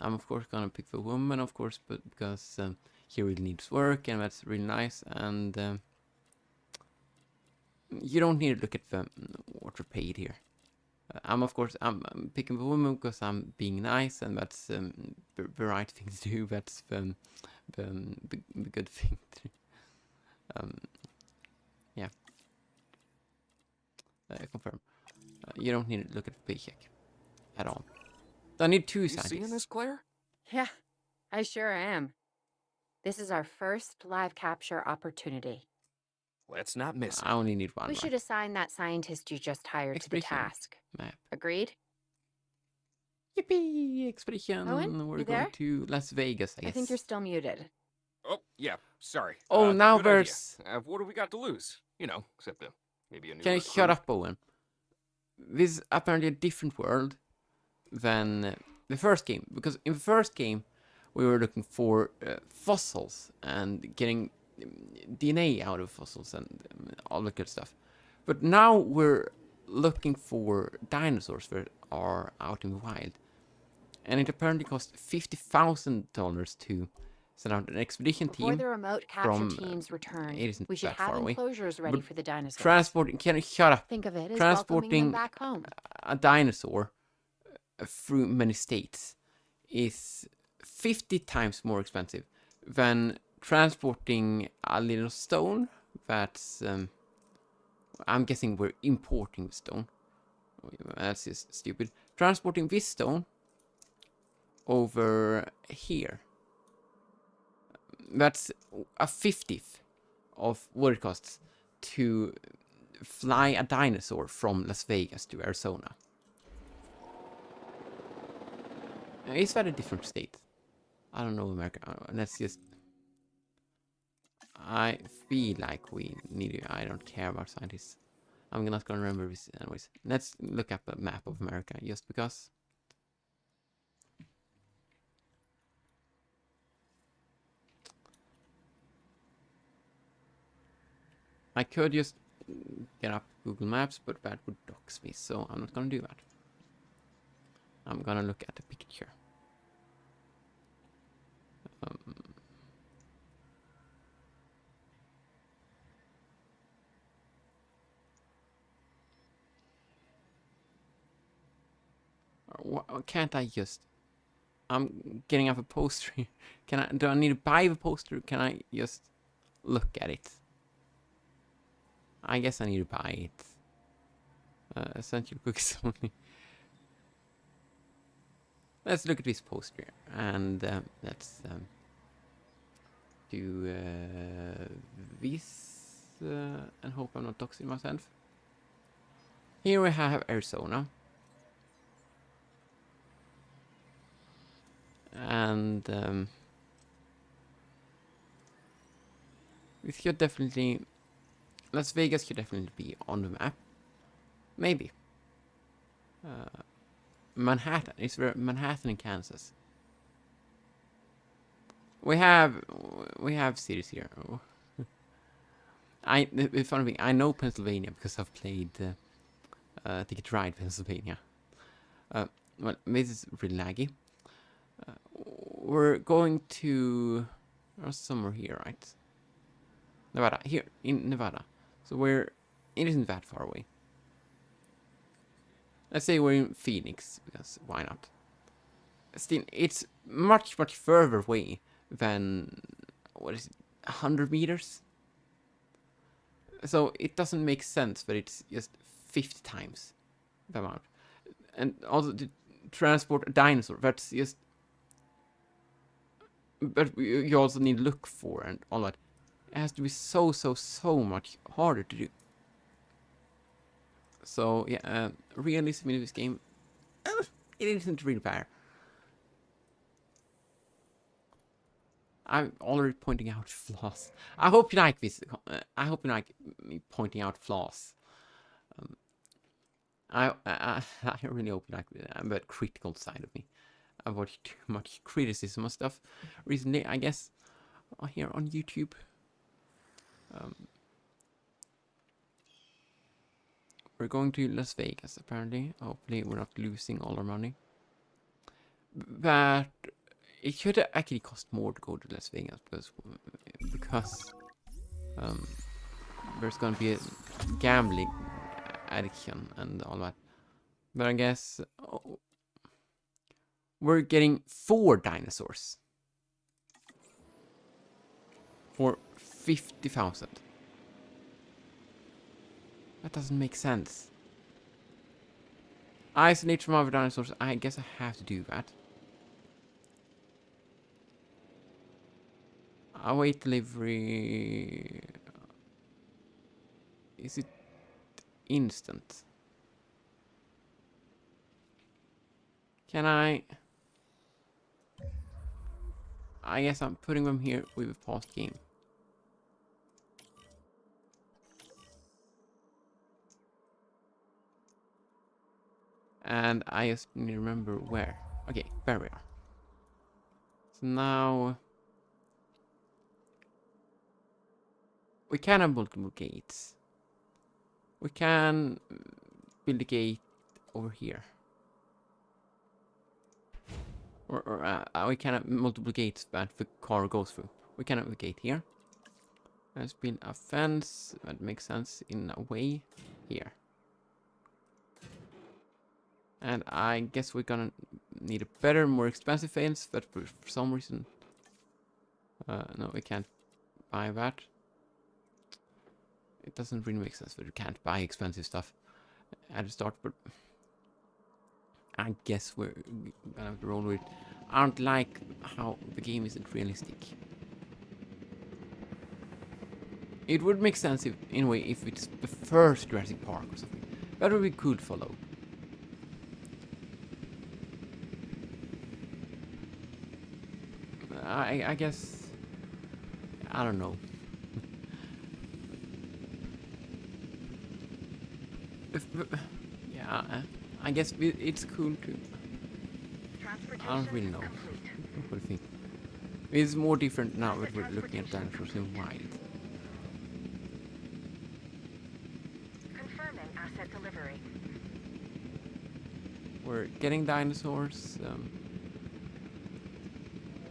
I'm of course gonna pick the woman, of course, but because he really needs work, and that's really nice. And you don't need to look at the what you're paid here. I'm picking the woman because I'm being nice, and that's the right thing to do. That's the good thing to do. Yeah. Confirm. You don't need to look at the paycheck at all. I need 2 You seeing scientists. this, Claire? Yeah, I sure am. This is our first live capture opportunity. Let's not miss it. I only need one. We right? should assign that scientist you just hired to the Expedition. task. Map. Agreed? Yippee! Expedition. Owen, We're you going there? to Las Vegas, I guess. I think you're still muted. Oh, yeah, sorry. Oh, now good idea. there's. What do we got to lose? You know, except maybe a new Can you recruit. shut up, Owen? This is apparently a different world than the first game. Because in the first game, we were looking for fossils and getting DNA out of fossils and all that good stuff. But now we're looking for dinosaurs that are out in the wild. And it apparently costs $50,000 to send out an expedition Before team. the remote capture from, teams return, it isn't we should that have far away, enclosures ready but for the dinosaurs. Transporting, can you shut up? Think of it as welcoming Transporting them back home. a dinosaur through many states is 50 times more expensive than transporting a little stone that's I'm guessing we're importing the stone. That's just stupid. Transporting this stone over here, that's a 50th of what it costs to fly a dinosaur from Las Vegas to Arizona. It's very different state. I don't know America. Let's just. I feel like we need to. I don't care about scientists. I'm not gonna remember this anyways. Let's look up a map of America just because. I could just get up Google Maps, but that would dox me, so I'm not gonna do that. I'm gonna look at the picture. Can't I just? I'm getting up a poster. Can I? Do I need to buy the poster? Can I just look at it? I guess I need to buy it. Essential cookies only. Let's look at this poster and let's do this and hope I'm not doxing myself. Here we have Arizona. And this should definitely. Las Vegas should definitely be on the map. Maybe. Manhattan. Is there Manhattan in Kansas? We have cities here. Oh. It's funny. I know Pennsylvania because I've played Ticket to Ride Pennsylvania. Well, this is really laggy. We're going to somewhere here, right? Nevada. Here in Nevada. So it isn't that far away. Let's say we're in Phoenix, because why not? Still, it's much further away than, what is it, 100 meters? So it doesn't make sense that it's just 50 times the amount. And also to transport a dinosaur, that's just... But you also need to look for and all that. It has to be so much harder to do. So yeah, realism in this game, it isn't really fair. I'm already pointing out flaws. I hope you like this. I hope you like me pointing out flaws. I really hope you like that critical side of me. I've watched too much criticism of stuff recently, I guess, here on YouTube. we're going to Las Vegas, apparently. Hopefully we're not losing all our money. But it should actually cost more to go to Las Vegas because there's going to be a gambling addiction and all that. But I guess we're getting 4 dinosaurs for 50,000. That doesn't make sense. Isolate from other dinosaurs. I guess I have to do that. Await delivery. Is it instant? Can I guess I'm putting them here with a past game. And I just need to remember where. Okay, there we are. So now we can have multiple gates. We can build a gate over here. Or we can have multiple gates that the car goes through. We can have a gate here. Let's build a fence. That makes sense in a way here. And I guess we're gonna need a better, more expensive fence, but for some reason... no, we can't buy that. It doesn't really make sense that you can't buy expensive stuff at the start, but... I guess we're gonna have to roll with it. I don't like how the game isn't realistic. It would make sense if, in a way, if it's the first Jurassic Park or something. That would be cool to follow. I guess... I don't know. Yeah, I guess it's cool to... I don't really know. What do you think? It's more different now that we're looking at dinosaurs in wild. Confirming asset delivery. We're getting dinosaurs.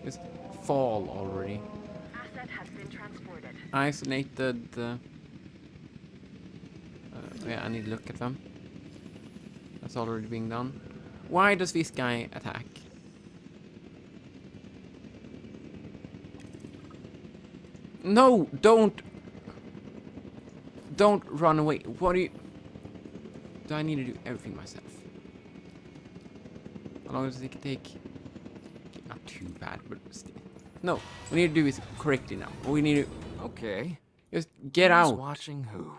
It's fall already. Asset has been transported. Isolated. Yeah, I need to look at them. That's already being done. Why does this guy attack? No, don't run away. What do you... Do I need to do everything myself? How long does it take? Not too bad, but still. No, we need to do this correctly now. We need to Okay. just get Who's out. watching who?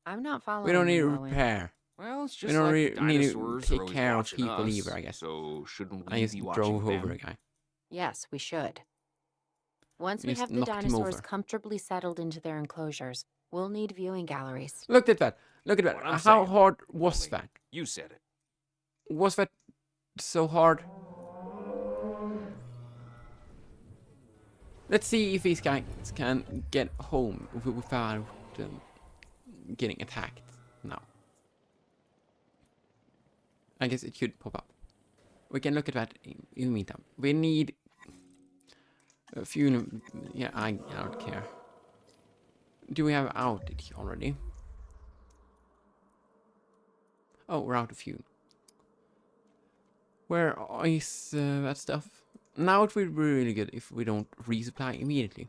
I'm not following We don't need to you, Owen. repair. Well, it's We just don't like really need to dinosaurs are take always care of watching people us, either, I guess. So shouldn't we I just be watching drove them? over a guy. Yes, we should. Once we Just have the knocked him dinosaurs over. comfortably settled into their enclosures, we'll need viewing galleries. Look at that. Look at that. What I'm How saying. hard was Only that? You said it. Was that so hard? Let's see if these guys can get home without getting attacked now. I guess it should pop up. We can look at that in the meantime. We need a few... Yeah, I don't care. Do we have outage already? Oh, we're out of fuel. Where is that stuff? Now it would be really good if we don't resupply immediately.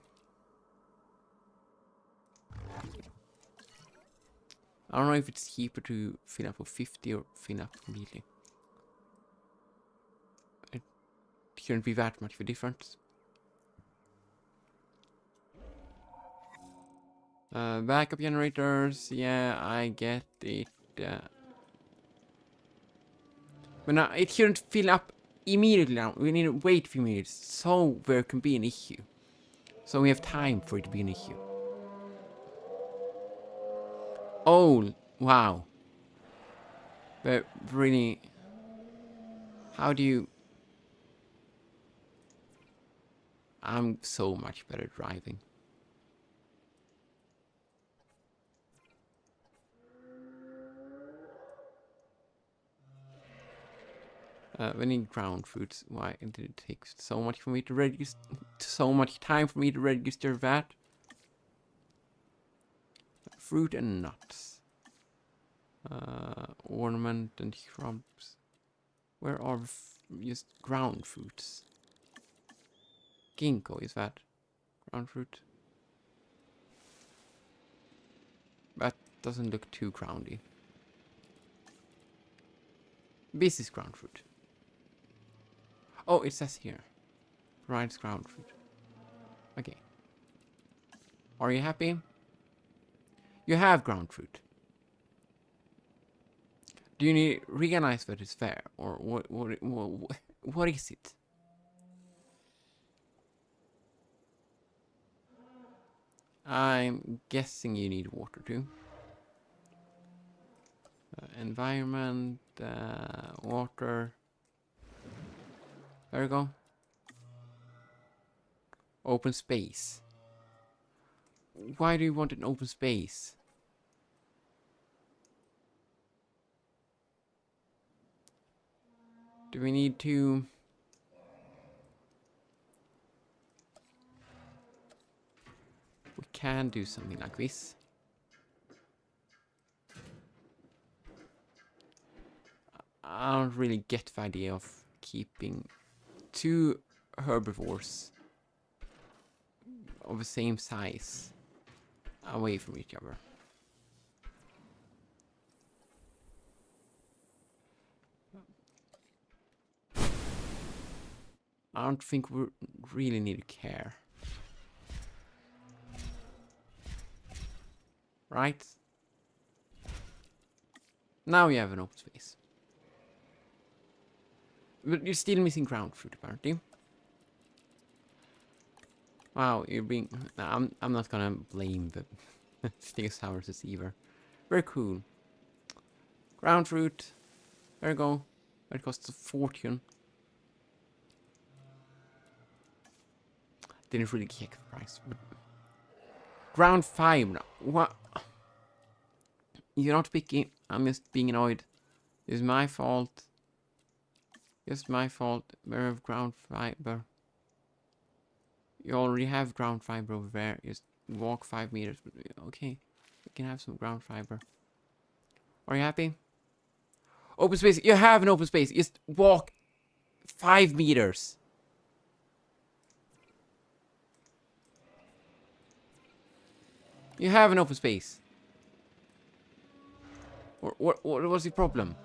I don't know if it's cheaper to fill up for 50 or fill up immediately. It shouldn't be that much of a difference. Backup generators, yeah, I get it. But now it shouldn't fill up immediately now. We need to wait a few minutes so there can be an issue. So we have time for it to be an issue. Oh, wow. But really, how do you... I'm so much better at driving. We need ground fruits. Why did it take so much for me to register? So much time for me to register that? Fruit and nuts. Ornament and shrubs. Where are just ground fruits? Ginkgo, is that ground fruit? That doesn't look too groundy. This is ground fruit. Oh, it says here. Provides ground fruit. Okay. Are you happy? You have ground fruit. Do you need realize that it's fair, or what is it? I'm guessing you need water too. Environment, water. There we go. Open space. Why do you want an open space? Do we need to... We can do something like this. I don't really get the idea of keeping two herbivores of the same size away from each other. I don't think we really need to care. Right? Now you have an open space. But you're still missing ground fruit, apparently. Wow, you're being... No, I'm not gonna blame the Stegosaurus either. Very cool. Ground fruit. There you go. It costs a fortune. Didn't really check the price. But ground fiber. What? You're not picking. I'm just being annoyed. It's my fault. Just my fault. Where have ground fiber? You already have ground fiber over there. Just walk 5 meters. Okay, we can have some ground fiber. Are you happy? Open space. You have an open space. Just walk 5 meters. You have an open space. What was the problem?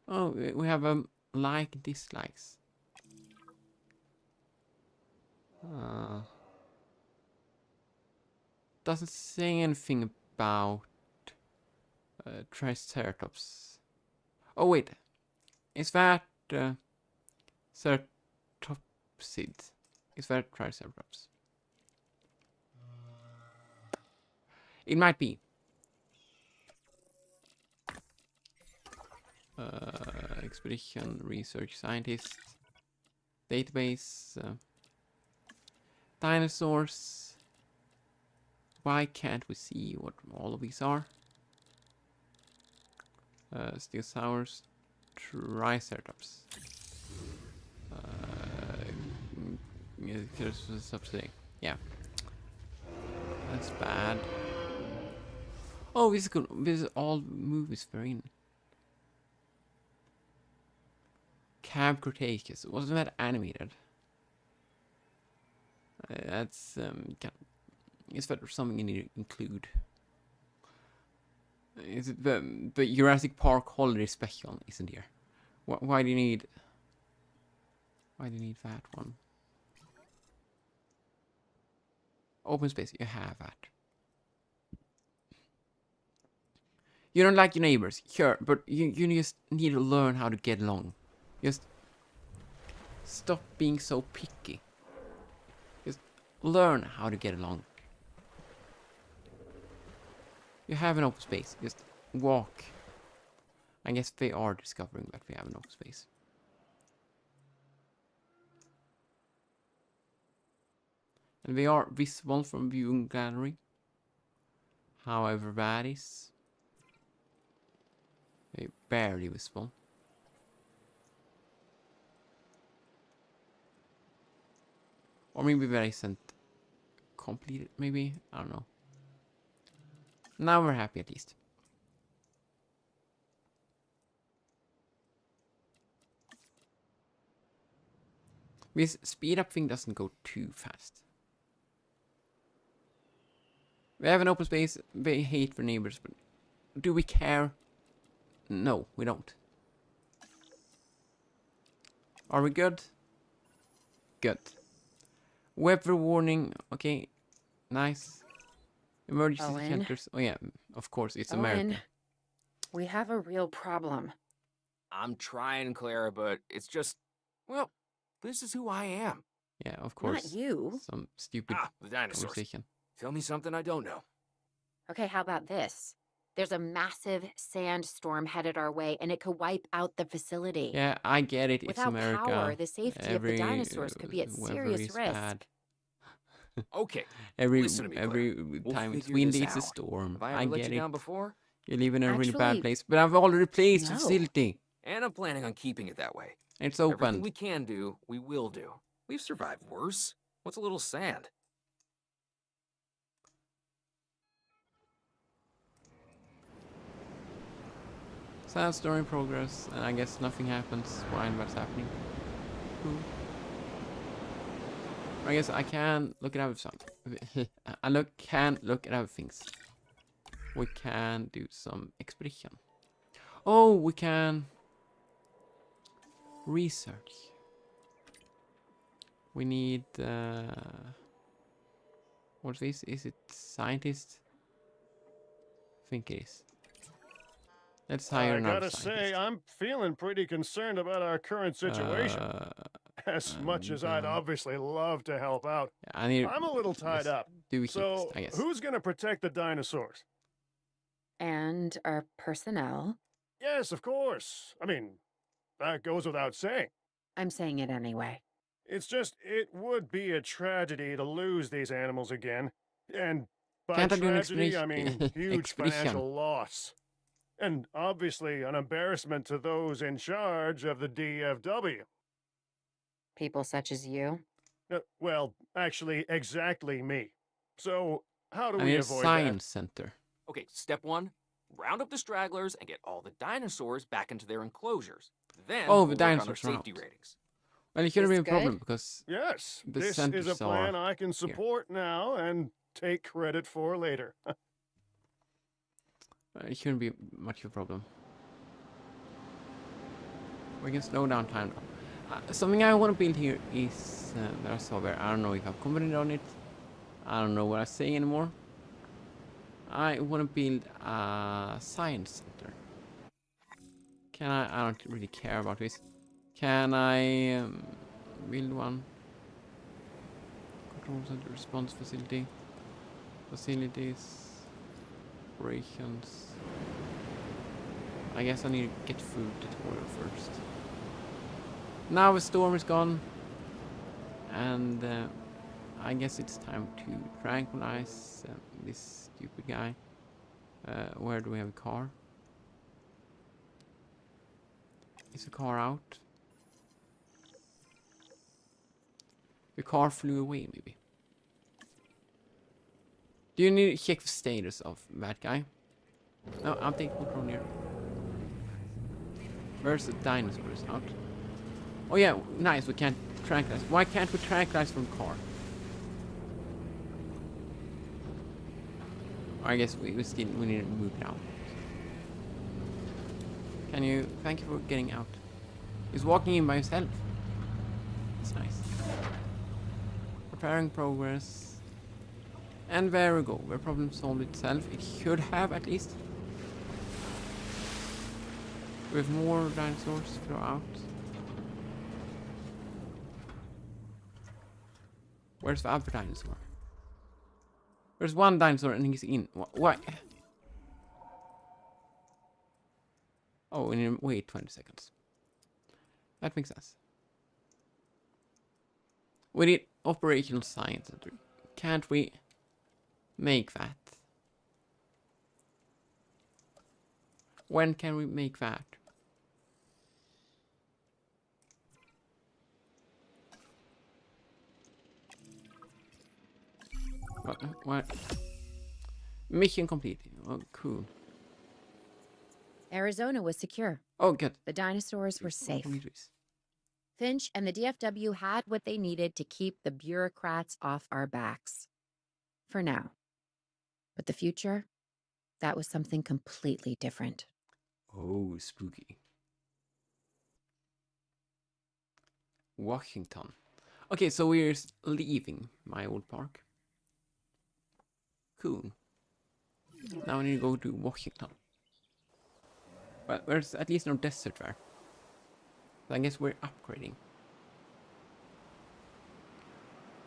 Oh, we have like dislikes. Doesn't say anything about Triceratops. Oh wait, is that Ceratopsid? Is that Triceratops? It might be. Expedition, research, scientist, database, dinosaurs. Why can't we see what all of these are? Stegosaurus, Triceratops. Yeah, that's bad. Oh, this is good. This is all movies we're in. Camp Cretaceous. Wasn't that animated? That's is that something you need to include? Is it the Jurassic Park holiday special? Isn't here? Why do you need? Why do you need that one? Open space. You have that. You don't like your neighbors, sure, but you just need to learn how to get along. Just stop being so picky. Just learn how to get along. You have an open space. Just walk. I guess they are discovering that we have an open space. And they are visible from viewing gallery. However, that is barely visible. Or maybe that isn't completed, maybe? I don't know. Now we're happy at least. This speed up thing doesn't go too fast. We have an open space, they hate their neighbors, but do we care? No, we don't. Are we good? Good. Weather warning, okay, nice. Emergency Owen. shelters, oh yeah, of course, it's Owen, America. we have a real problem. I'm trying, Clara, but it's just, well, this is who I am. Yeah, of course. Not you. Some stupid The dinosaurs. conversation. Tell me something I don't know. Okay, how about this? There's a massive sandstorm headed our way, and it could wipe out the facility. Yeah, I get it, it's Without America. power, the safety of the dinosaurs could be at weather serious is risk. bad. Okay, Every Listen to me, Claire. time it's figure windy, this it's a out. storm. have I I ever let get you it. down before? You live in a really bad Actually, place, but I've already replaced the no. facility. And I'm planning on keeping it that way. It's Everything open. we can do, we will do. We've survived worse. What's a little sand? Sandstorm in progress, and I guess nothing happens while that's happening. Cool. I guess I can look at other something. Can look at other things. We can do some expedition. Oh, we can research. We need what's this? Is it scientist? I think it is. Let's hire I another gotta say, scientist. I'm feeling pretty concerned about our current situation. As much as I'd and, obviously love to help out, I need. I'm a little tied yes, up. Do we So, I guess. who's gonna protect the dinosaurs? And our personnel. Yes, of course. I mean, that goes without saying. I'm saying it anyway. It's just, it would be a tragedy to lose these animals again. And by Can't I do an tragedy, I mean expedition? huge Expedition. financial loss. And obviously an embarrassment to those in charge of the DFW. People such as you. Well, actually, exactly me. So, how do I we need a avoid science center. Okay, step one, round up the stragglers and get all the dinosaurs back into their enclosures. Then Oh, the we'll work on our dinosaurs are safety out. ratings. Well, it shouldn't be This a problem good? because that? Yes, The this is a centers plan are I can support now and take credit for later. it shouldn't be much of a problem. We can slow down time now. Something I want to build here is that I saw there. I don't know if I've commented on it. I don't know what I say anymore. I want to build a science center. Can I don't really care about this. Can I build one? Control center, response facility, facilities, operations. I guess I need to get food tutorial first. Now the storm is gone, and I guess it's time to tranquilize this stupid guy. Where do we have a car? Is the car out? The car flew away, maybe. Do you need to check the status of that guy? No, I'm taking control here. Where's the dinosaurs? Out. Oh yeah, nice, we can't tranquilize. Why can't we tranquilize from car? I guess we need to move now. Can you, thank you for getting out. He's walking in by himself. That's nice. Preparing progress. And there we go, the problem solved itself. It should have at least. With more dinosaurs throw out. Where's the other dinosaur? There's one dinosaur and he's in. Why? Oh, we need to wait 20 seconds. That makes sense. We need operational science center. Can't we make that? When can we make that? What? Mission complete. Oh, cool. Arizona was secure. Oh, good. The dinosaurs were safe. Open this. Finch and the DFW had what they needed to keep the bureaucrats off our backs. For now. But the future, that was something completely different. Oh, spooky. Washington. Okay, so we're leaving my old park. Cool. Now we need to go to Washington. Well, there's at least no desert there. So I guess we're upgrading.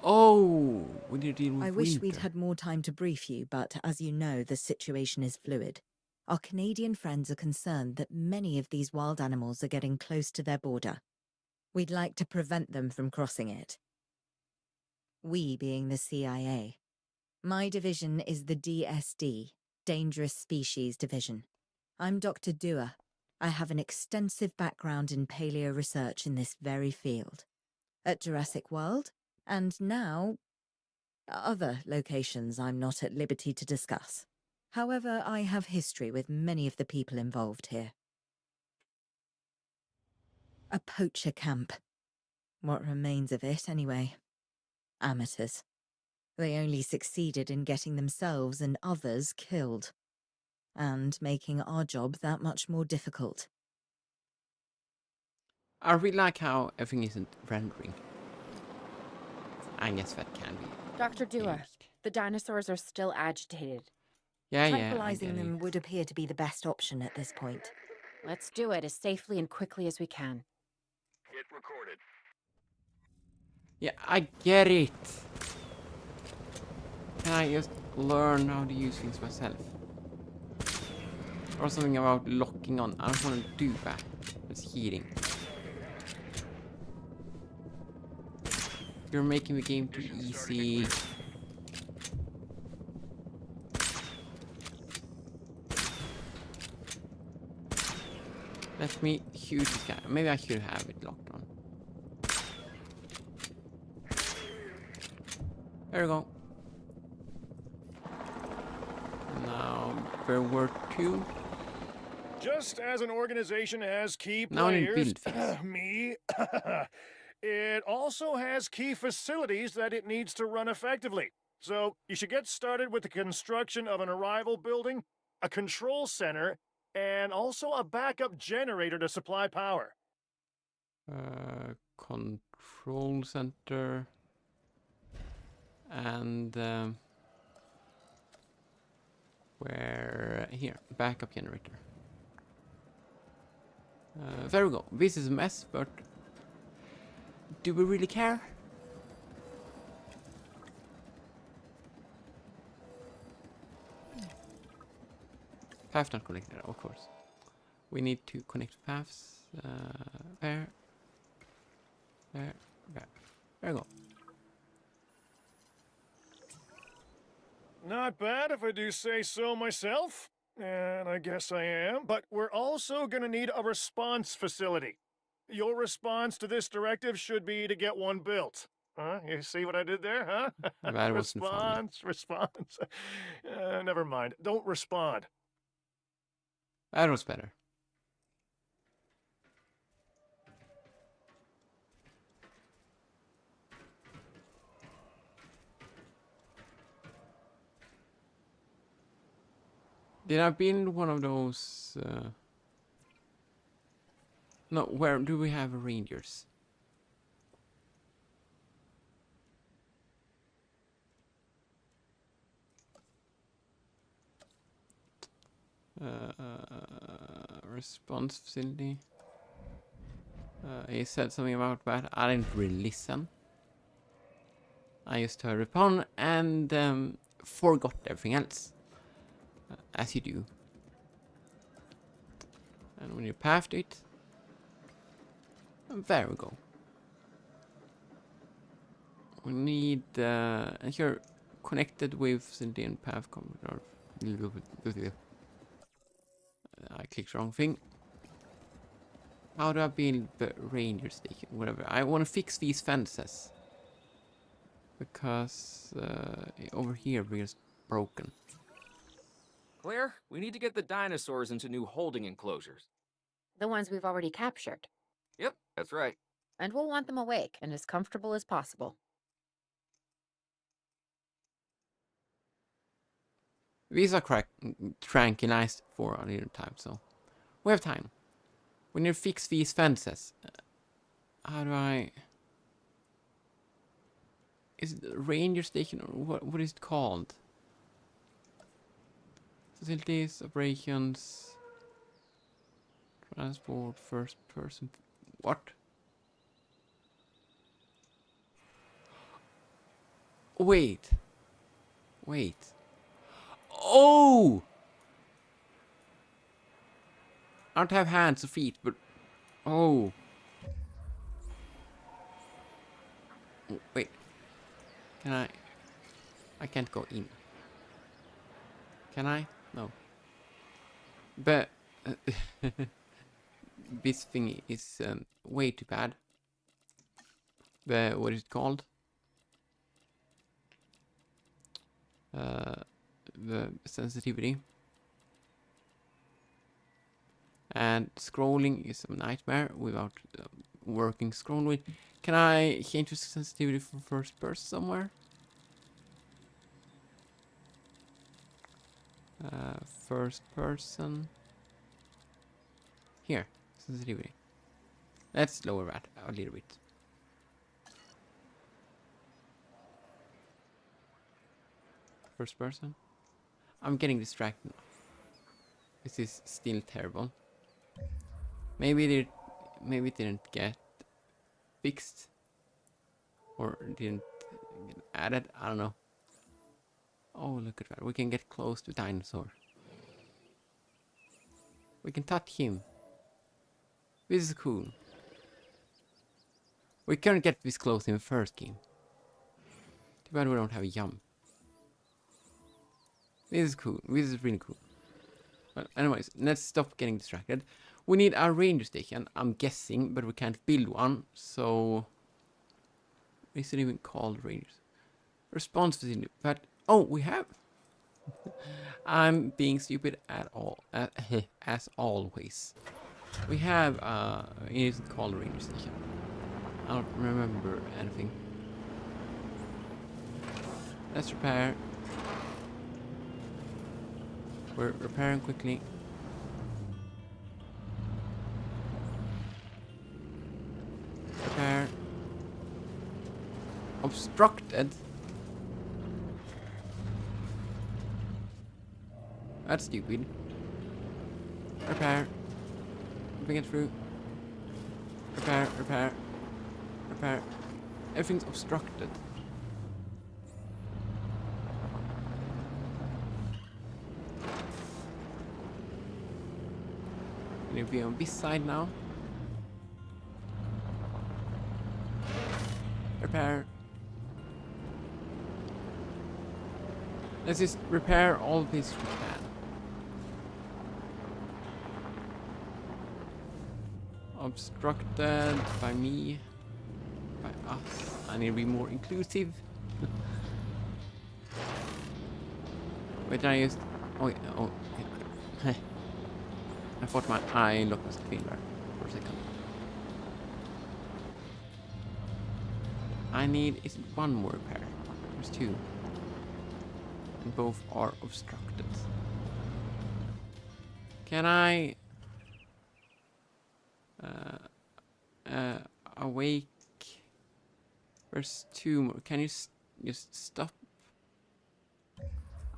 Oh, we need to deal with I wish we'd winter. had more time to brief you, but as you know, the situation is fluid. Our Canadian friends are concerned that many of these wild animals are getting close to their border. We'd like to prevent them from crossing it. We being the CIA. My division is the DSD, Dangerous Species Division. I'm Dr. Dua. I have an extensive background in paleo research in this very field. At Jurassic World, and now other locations I'm not at liberty to discuss. However, I have history with many of the people involved here. A poacher camp. What remains of it, anyway. Amateurs. They only succeeded in getting themselves and others killed. And making our job that much more difficult. I really like how everything isn't rendering. I guess that can be. Dr. Dua, used. the dinosaurs are still agitated. Yeah, Tranquilizing yeah. them would appear to be the best option at this point. Let's do it as safely and quickly as we can. Hit recorded. Yeah, I get it. Can I just learn how to use things myself? Or something about locking on. I don't want to do that. It's heating. You're making the game too easy. Let me shoot this guy. Maybe I should have it locked on. There we go. Now, there were two. Just as an organization has key Now I need players, build things. me, it also has key facilities that it needs to run effectively. So you should get started with the construction of an arrival building, a control center, and also a backup generator to supply power. Control center. And where here, backup generator. There we go. This is a mess, but do we really care? Path not connected, of course. We need to connect paths. There. There. There. There we go. Not bad if I do say so myself. And I guess I am. But we're also going to need a response facility. Your response to this directive should be to get one built. Huh? You see what I did there, huh? That wasn't funny. Response. Never mind. Don't respond. That was better. Did I build one of those? No, where do we have rangers? Response facility. He said something about that. I didn't really listen. I just heard upon and forgot everything else. As you do. And when you pathed it, there we go. We need, and you're connected with the path computer. I clicked the wrong thing. How do I build the ranger station? Whatever. I want to fix these fences. Because over here we're just broken. Claire, we need to get the dinosaurs into new holding enclosures. The ones we've already captured. Yep, that's right. And we'll want them awake and as comfortable as possible. These are tranquilized for a little time, so we have time. We need to fix these fences. How do I... Is it a ranger station or what is it called? Facilities, operations, transport, first person. What? Wait. Wait. Oh! I don't have hands or feet, but... Oh. Wait. Can I... I can't go in. Can I? No. But... this thing is way too bad. What is it called? The sensitivity. And scrolling is a nightmare without working scroll with. Can I change the sensitivity for first person somewhere? First person. Here, sensitivity. Let's lower that a little bit. First person. I'm getting distracted now. This is still terrible. Maybe it didn't get fixed or didn't get added. I don't know. Oh, look at that. We can get close to dinosaur. We can touch him. This is cool. We couldn't get this close in the first game. Too bad we don't have a jump. This is cool. This is really cool. Well, anyways, let's stop getting distracted. We need a ranger station, I'm guessing, but we can't build one, so... Is it even called rangers? Response facility, but... Oh, we have! I'm being stupid at all, as always. We have, it isn't called ranger station. I don't remember anything. Let's repair. We're repairing quickly. Repair. Obstructed. That's stupid. Repair. Bring it through. Repair, repair. Repair. Everything's obstructed. Can it be on this side now? Repair. Let's just repair all this we can. Obstructed by me, by us. I need to be more inclusive. Wait, I used. Oh, yeah, oh. Yeah. I thought my eye looked was clean there for a second. I need is one more repair. There's two. And both are obstructed. Can I awake? There's two more. Can you just stop?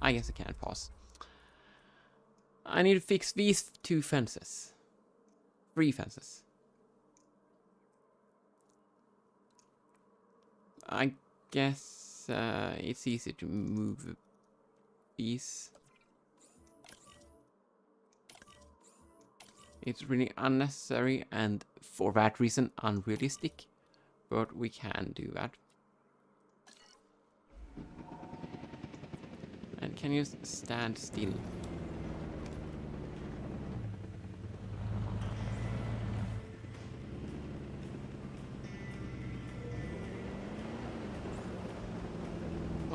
I guess I can't pause. I need to fix these two fences. 3 fences. I guess it's easy to move these. It's really unnecessary and for that reason unrealistic, but we can do that. And can you stand still?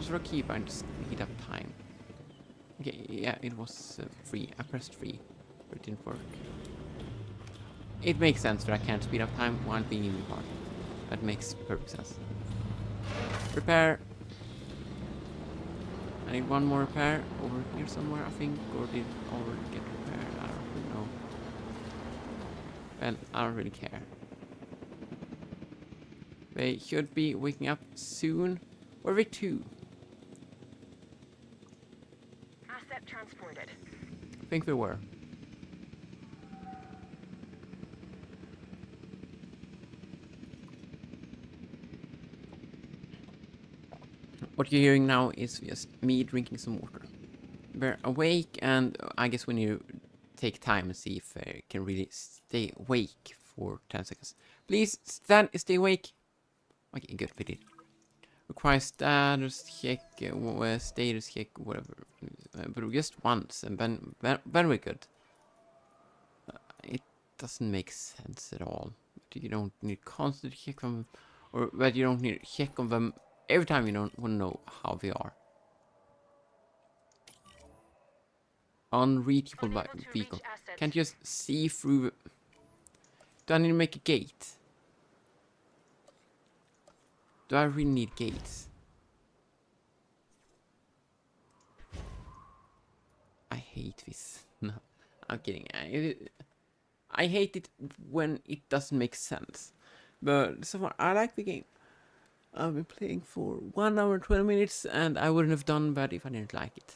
Was there a key by to speed up time? Okay, yeah, it was free. I pressed free, but it didn't work. It makes sense that I can't speed up time while being in the park. That makes perfect sense. Repair. I need one more repair over here somewhere, I think, or did it already get repaired? I don't really know. Well, I don't really care. They should be waking up soon. Where are they to? Asset transported. I think they were. What you're hearing now is just me drinking some water. They're awake, and I guess when you take time and see if they can really stay awake for 10 seconds. Please stay awake. Okay, good, we did. Requires status check, status check, whatever. But just once, and then we're good. It doesn't make sense at all. You don't need constant check on them, or that you don't need to check on them every time you don't want to know how they are. Unreachable by vehicle. Can't you just see through. Do I need to make a gate? Do I really need gates? I hate this. No, I'm kidding. I hate it when it doesn't make sense. But so far, I like the game. I've been playing for 1 hour and 20 minutes, and I wouldn't have done that if I didn't like it.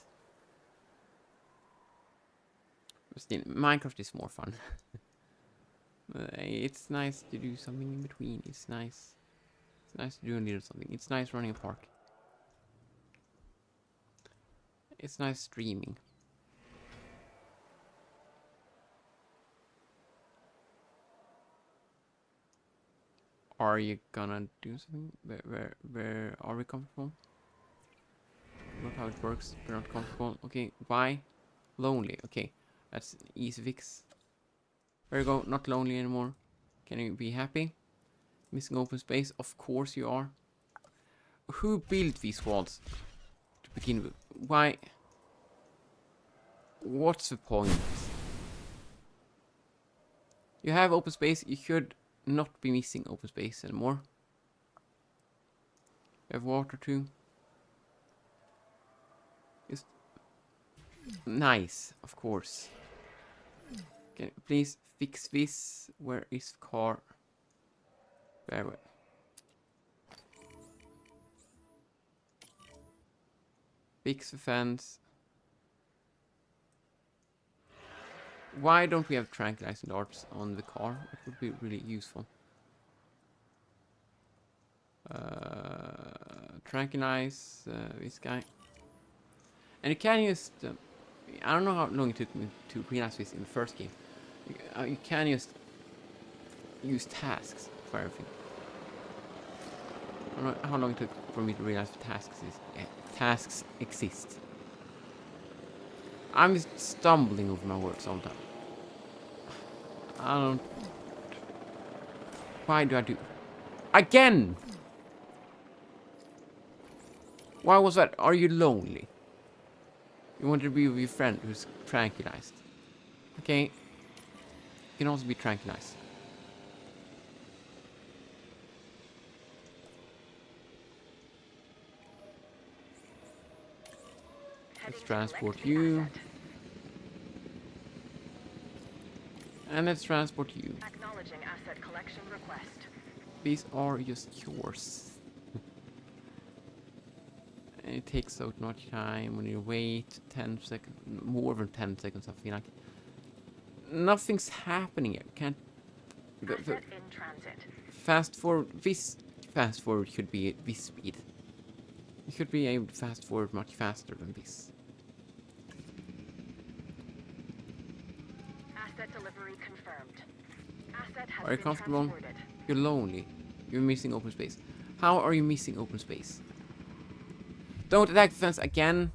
But still, Minecraft is more fun. It's nice to do something in between. It's nice. It's nice to do a little something. It's nice running a park. It's nice streaming. Are you gonna do something? Where are we comfortable? Not how it works. We're not comfortable. Okay, why? Lonely. Okay, that's an easy fix. There you go. Not lonely anymore. Can you be happy? Missing open space? Of course you are. Who built these walls to begin with? Why? What's the point? You have open space. You should not be missing open space anymore. You have water too. Just nice, of course. Can you please fix this? Where is the car? Very well. Fix the fence. Why don't we have tranquilizing darts on the car? It would be really useful. Tranquilize this guy. And you can just... I don't know how long it took me to realize this in the first game. You can just use tasks for everything. I don't know how long it took for me to realize the tasks exist. I'm just stumbling over my words all the time. I don't... Why do I do... Again! Why was that? Are you lonely? You want to be with your friend who's tranquilized. Okay. You can also be tranquilized. Let's transport you. And let's transport you. Acknowledging asset collection request. These are just yours. And it takes so much time when you wait 10 seconds, more than 10 seconds, I feel like. Nothing's happening yet. Can't... Asset in transit. Fast forward, this fast forward should be this speed. You should be able to fast forward much faster than this. Asset delivery confirmed. Asset has Are you been comfortable? transported. You're lonely. You're missing open space. How are you missing open space? Don't attack the fence again.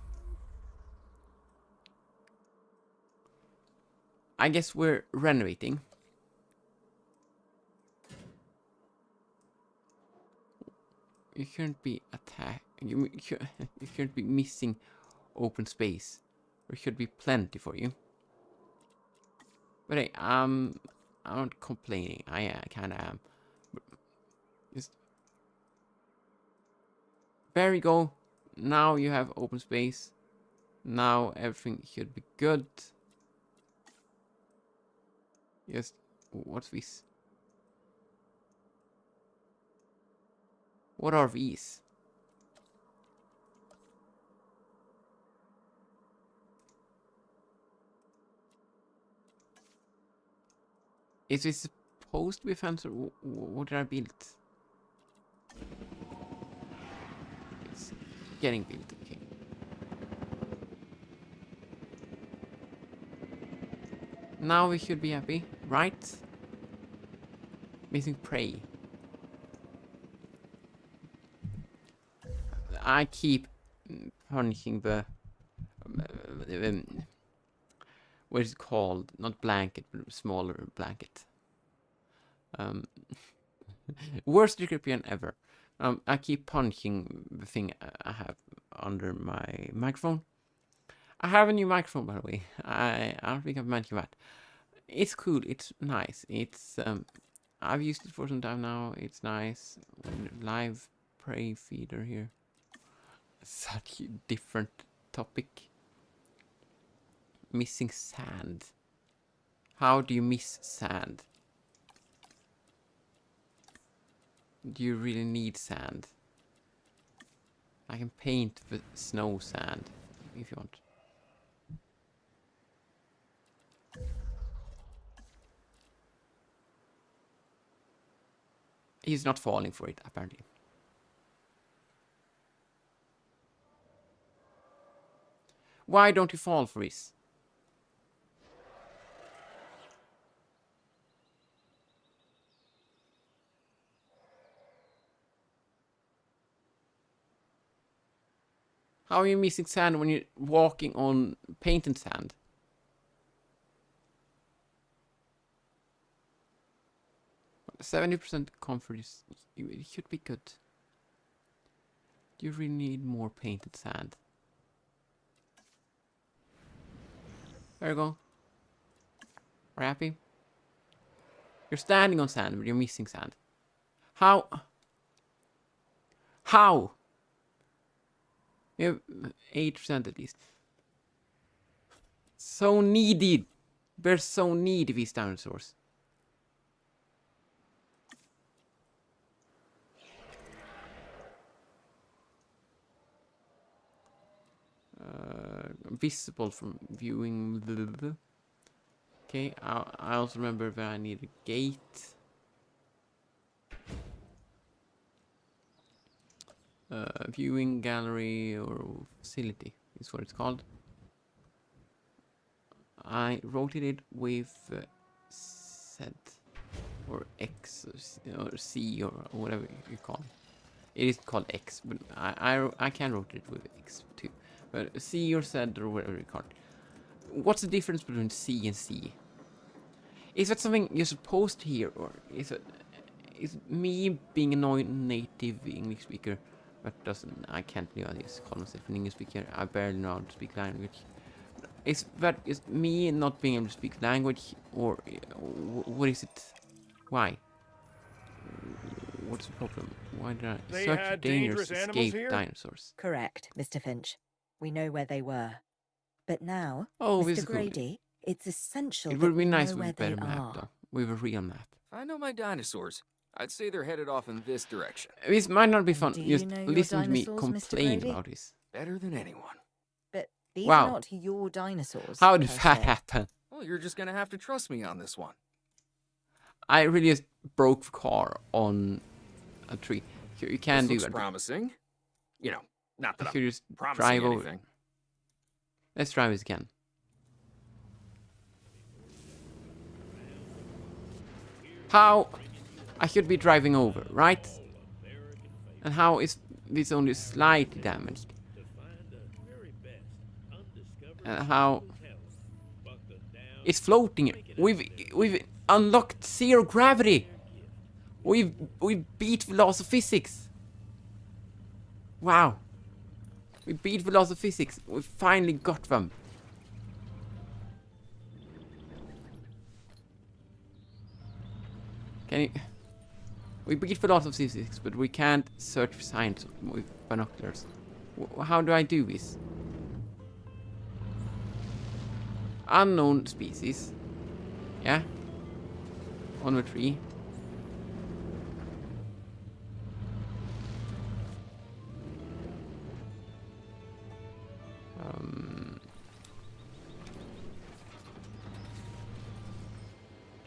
I guess we're renovating. You shouldn't be you shouldn't be missing open space. There should be plenty for you. But hey, I'm not complaining. I kind of am. Just there we go. Now you have open space. Now everything should be good. Just what's this? What are these? Is this supposed to be a fence or what did I build? It's getting built, okay. Now we should be happy, right? Missing prey. I keep punishing the what is it called? Not blanket, but smaller blanket. Worst description ever. I keep punching the thing I have under my microphone. I have a new microphone, by the way. I don't think I've mentioned that. It's cool. It's nice. It's I've used it for some time now. It's nice. Live prey feeder here. Such a different topic. Missing sand. How do you miss sand? Do you really need sand? I can paint the snow sand if you want. He's not falling for it, apparently. Why don't you fall for this? How are you missing sand when you're walking on painted sand? %70 comfort is... It should be good. You really need more painted sand. There you go. Are you happy? You're standing on sand, but you're missing sand. How? How? You have 8% at least. So needy. They're so needy, these dinosaurs. Visible from viewing. Okay, I also remember that I need a gate. Viewing gallery or facility is what it's called. I rotated with Z or X or C or whatever you call it. It is called X, but I can rotate with X too. But C or Z or whatever you call it. What's the difference between C and C? Is that something you're supposed to hear, or is me being a non-native English speaker? I can't believe I just call myself an English speaker. I barely know how to speak language. Is me not being able to speak language, or what is it? Why? What's the problem? Why did I search dangerous escaped dinosaurs? Correct, Mr. Finch. We know where they were. But now, Oh, Mr. Grady, it's essential it that would be we nice know with where a better they map, are. though. With a real map. If I know my dinosaurs, I'd say they're headed off in this direction. This might not be fun. Do you Just know your listen to me dinosaurs, Mr. complain Grady? about this. Better than anyone. But these Wow. are not your dinosaurs. How did per that se. happen? Well, you're just gonna have to trust me on this one. I really just broke the car on a tree. You can This do looks that. promising. You know, not I that should I'm just promising drive over. anything. Let's try this again. How? I should be driving over, right? And how is this only slightly damaged? And how? It's floating. We've unlocked zero gravity. We've beat the laws of physics. Wow. We beat the laws of physics. We finally got them. Can you... We beat the laws of physics, but we can't search for signs with binoculars. How do I do this? Unknown species. Yeah. On the tree.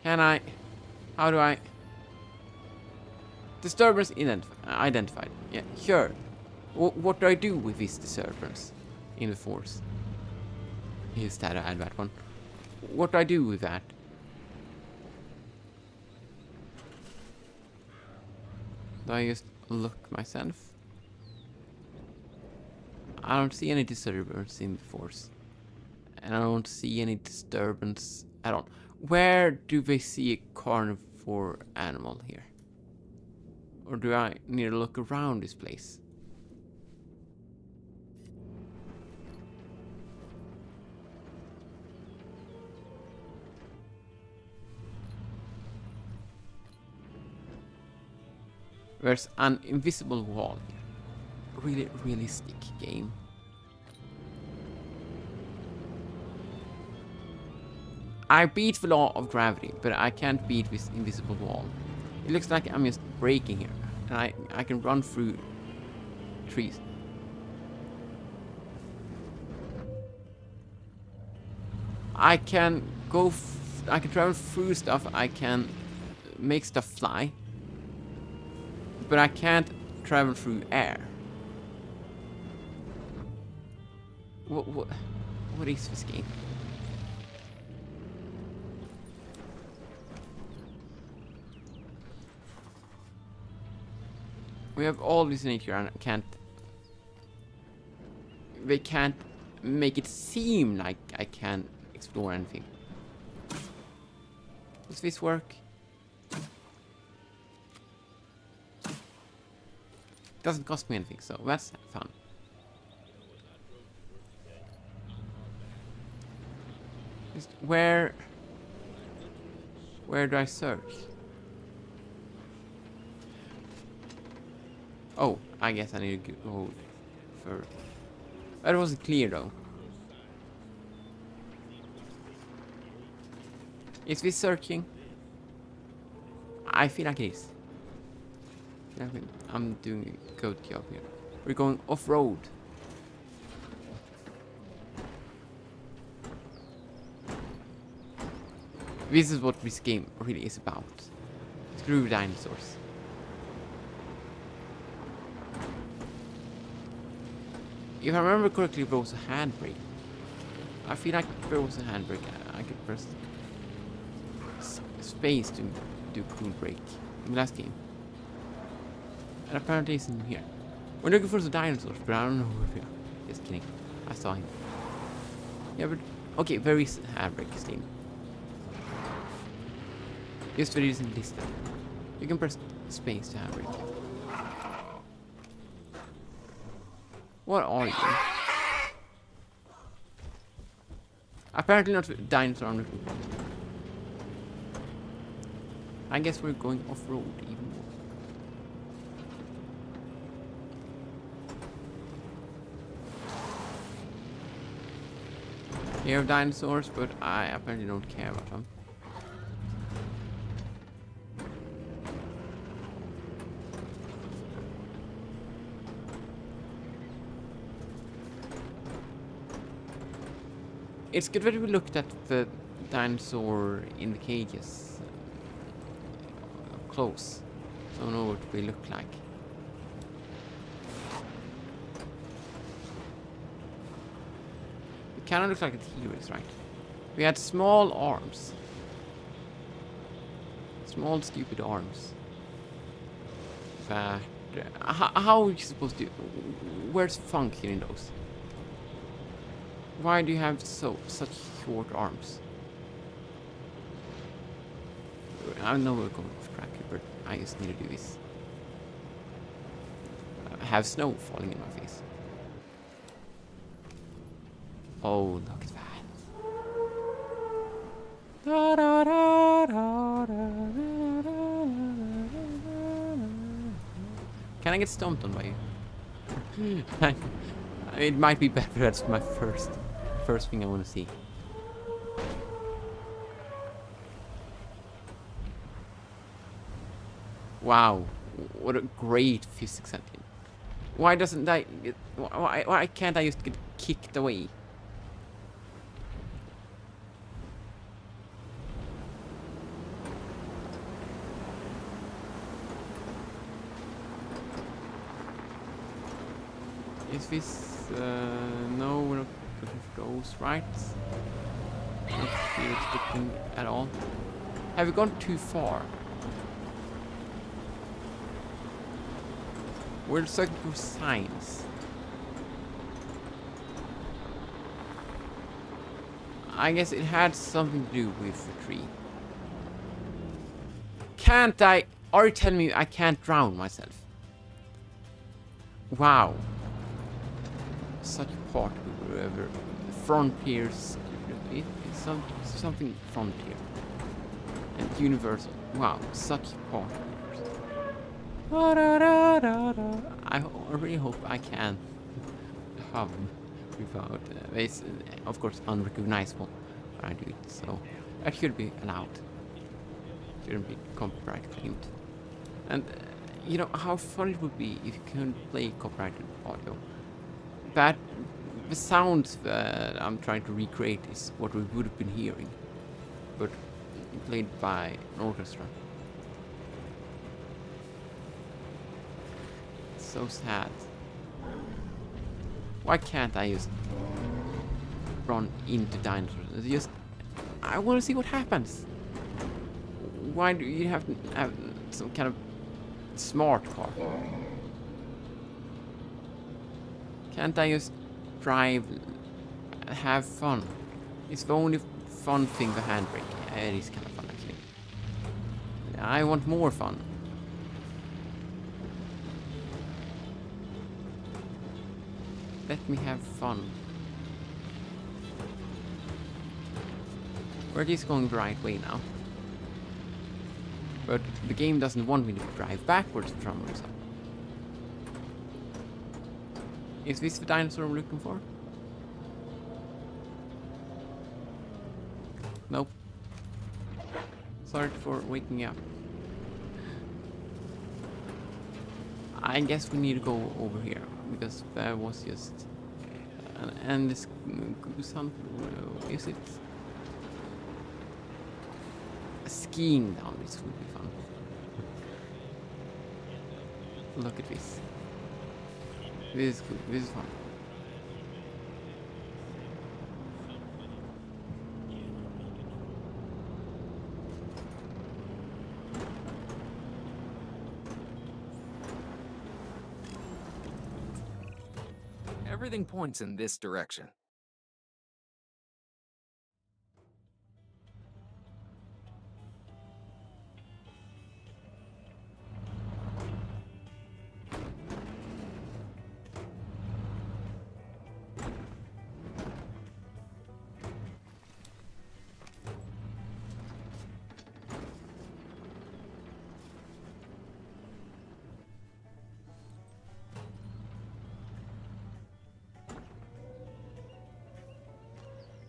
Can I? How do I? Disturbance identified. Yeah, sure. What do I do with this disturbance in the force? Instead, I had that one. What do I do with that? Do I just look myself? I don't see any disturbance in the force. And I don't see any disturbance at all. Where do they see a carnivore animal here? Or do I need to look around this place? There's an invisible wall here. Really realistic game. I beat the law of gravity, but I can't beat this invisible wall. It looks like I'm just breaking here. And I can run through trees. I can go... I can travel through stuff. I can make stuff fly. But I can't travel through air. What is this game? We have all this nature and they can't make it seem like I can explore anything. Does this work? Doesn't cost me anything, so that's fun. Just where do I search? Oh, I guess I need to go for... That wasn't clear though. Is this searching? I feel like it is. I'm doing a good job here. We're going off-road. This is what this game really is about. Screw dinosaurs. If I remember correctly, there was a handbrake. I feel like there was a handbrake. I could press space to do cool brake in the last game. And apparently it's in here. We're looking for the dinosaurs, but I don't know who they are. Just kidding. I saw him. Yeah, but... Okay, there is a handbrake still. Just there isn't listed. You can press space to handbrake. What are you? Apparently not dinosaur on the roof. I guess we're going off-road even more. Here are dinosaurs, but I apparently don't care about them. It's good that we looked at the dinosaur in the cages close, so I know what they look like. It kind of looks like a T-Rex, right? We had small arms. Small, stupid arms. That... how are you supposed to... Where's function in those? Why do you have such short arms? I know we're going off track here, but I just need to do this. I have snow falling in my face. Oh, look at that. Da, da, da, da, da, da, da, da. Can I get stomped on by you? It might be better. That's my first thing I want to see. Wow, what a great physics engine. Why doesn't I get, why can't I just get kicked away? Is this no, we're not looking for those, right? Not really looking at all. Have we gone too far? We're searching for signs. I guess it had something to do with the tree. Can't I? Are you telling me I can't drown myself? Wow. Such a part of whatever frontiers. It's something frontier and universal. Wow, such a part. I really hope I can hum without. It's of course unrecognizable when I do it, so that should be allowed. Shouldn't be copyright claimed. And you know how fun it would be if you could play copyrighted audio. But the sounds that I'm trying to recreate is what we would have been hearing, but played by an orchestra. So sad. Why can't I just run into dinosaurs? It's just, I want to see what happens. Why do you have to have some kind of smart car? Can't I just drive, have fun? It's the only fun thing, the handbrake. It is kind of fun actually. I want more fun. Let me have fun. We're just going the right way now. But the game doesn't want me to drive backwards from or something. Is this the dinosaur I'm looking for? Nope. Sorry for waking up. I guess we need to go over here because there was just and this goose hunt. Is it skiing down? This would be fun. Look at this. This is cool. This is fun. Everything points in this direction.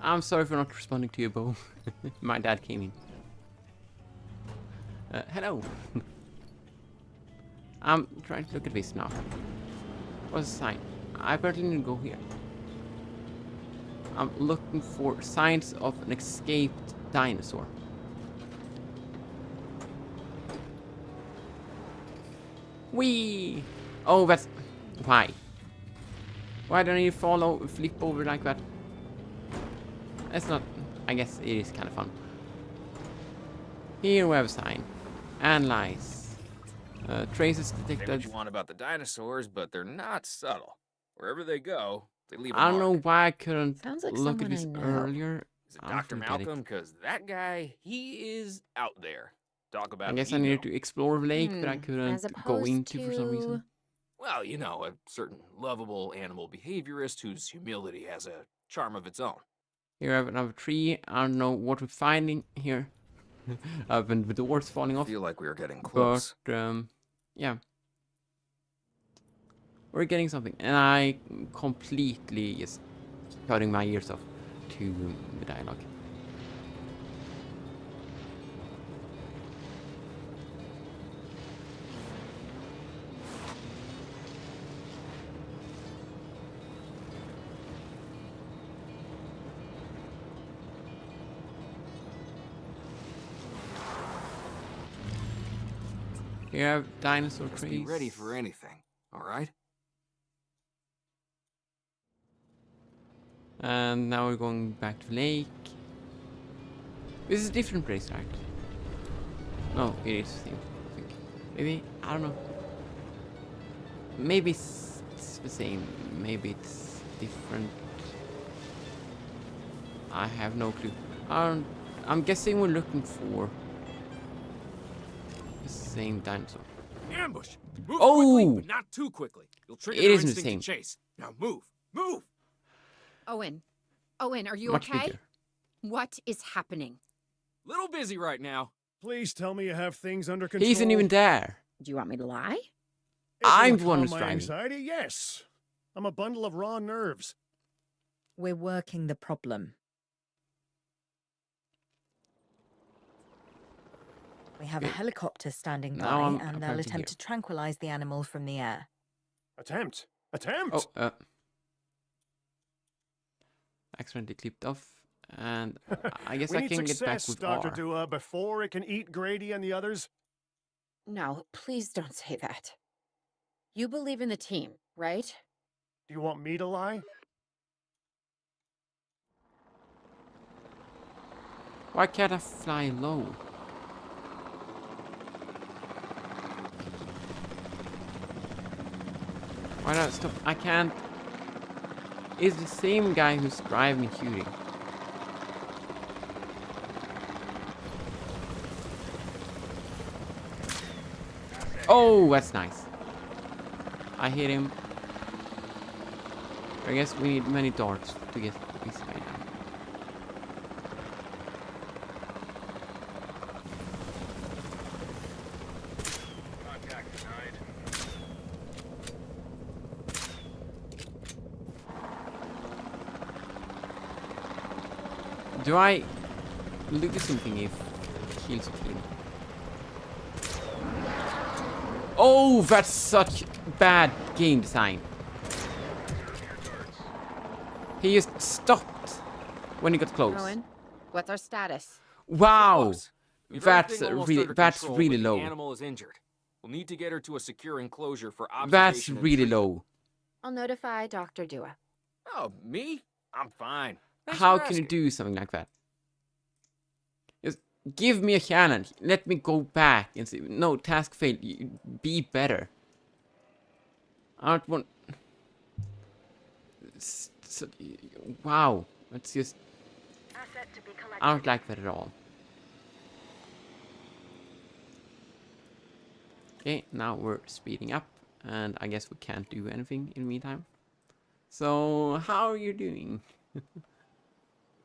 I'm sorry for not responding to you, Bo. My dad came in. Hello. I'm trying to look at this now. What's the sign? I apparently need to go here. I'm looking for signs of an escaped dinosaur. Whee! Oh, that's... Why? Why don't you flip over like that? That's not... I guess it is kind of fun. Here we have a sign. Analyze. Traces Say what detected. you want about the dinosaurs, but they're not subtle. Wherever they go, they leave a I don't know mark. why I couldn't Sounds like look at someone this I know. earlier. Is it I don't Dr. get it. Malcolm? Because that guy, he is out there. Talk about I guess ego. I needed to explore the lake, but I couldn't As go opposed into for some reason. Well, you know, a certain lovable animal behaviorist whose humility has a charm of its own. Here I have another tree. I don't know what we're finding here. I've been the doors falling I off. feel like we are getting close. But yeah. We're getting something. And I completely just cutting my ears off to the dialogue. Here I have dinosaur Let's trees. be ready for anything, all right? And now we're going back to the lake. This is a different place, right? No, it is the same, I think. Maybe, I don't know. Maybe it's the same. Maybe it's different. I have no clue. I'm guessing we're looking for the same dinosaur. Ambush! Move Oh! quickly, but not too quickly. You'll trigger It their isn't the instinct to same. chase. Now move! Move! Owen. Owen, are you Much okay? bigger. What is happening? Little busy right now. Please tell me you have things under control. He isn't even there. Do you want me to lie? If I'm it'll the one calm who's my driving. anxiety, yes. I'm a bundle of raw nerves. We're working the problem. We have a Okay. helicopter standing Now by, I'm and they'll apparently attempt here. to tranquilize the animal from the air. Attempt. Attempt. Oh, accidentally clipped off. And I guess we I need can get back success, with Dr. R. Dua, before it can eat Grady and the others. No, please don't say that. You believe in the team, right? Do you want me to lie? Why can't I fly low? Why not stop? I can't. It's the same guy who's driving and shooting. Oh, that's nice. I hit him. I guess we need many darts to get this guy down. Contact denied. Do I lose something if he kills a kill? Oh, that's such bad game design. He just stopped when he got close. Owen, what's our status? Wow, Close. We've everything almost under that's control, really but low. The animal is injured. We'll need to get her to a secure enclosure for observation. That's and really treatment. low. I'll notify Dr. Dua. Oh, me? I'm fine. Thanks How for can you asking. do something like that? Just give me a cannon. Let me go back and say, no, task failed. Be better. I don't want. Wow, it's just. Asset to be collected. I don't like that at all. Okay, now we're speeding up, and I guess we can't do anything in the meantime. So, how are you doing?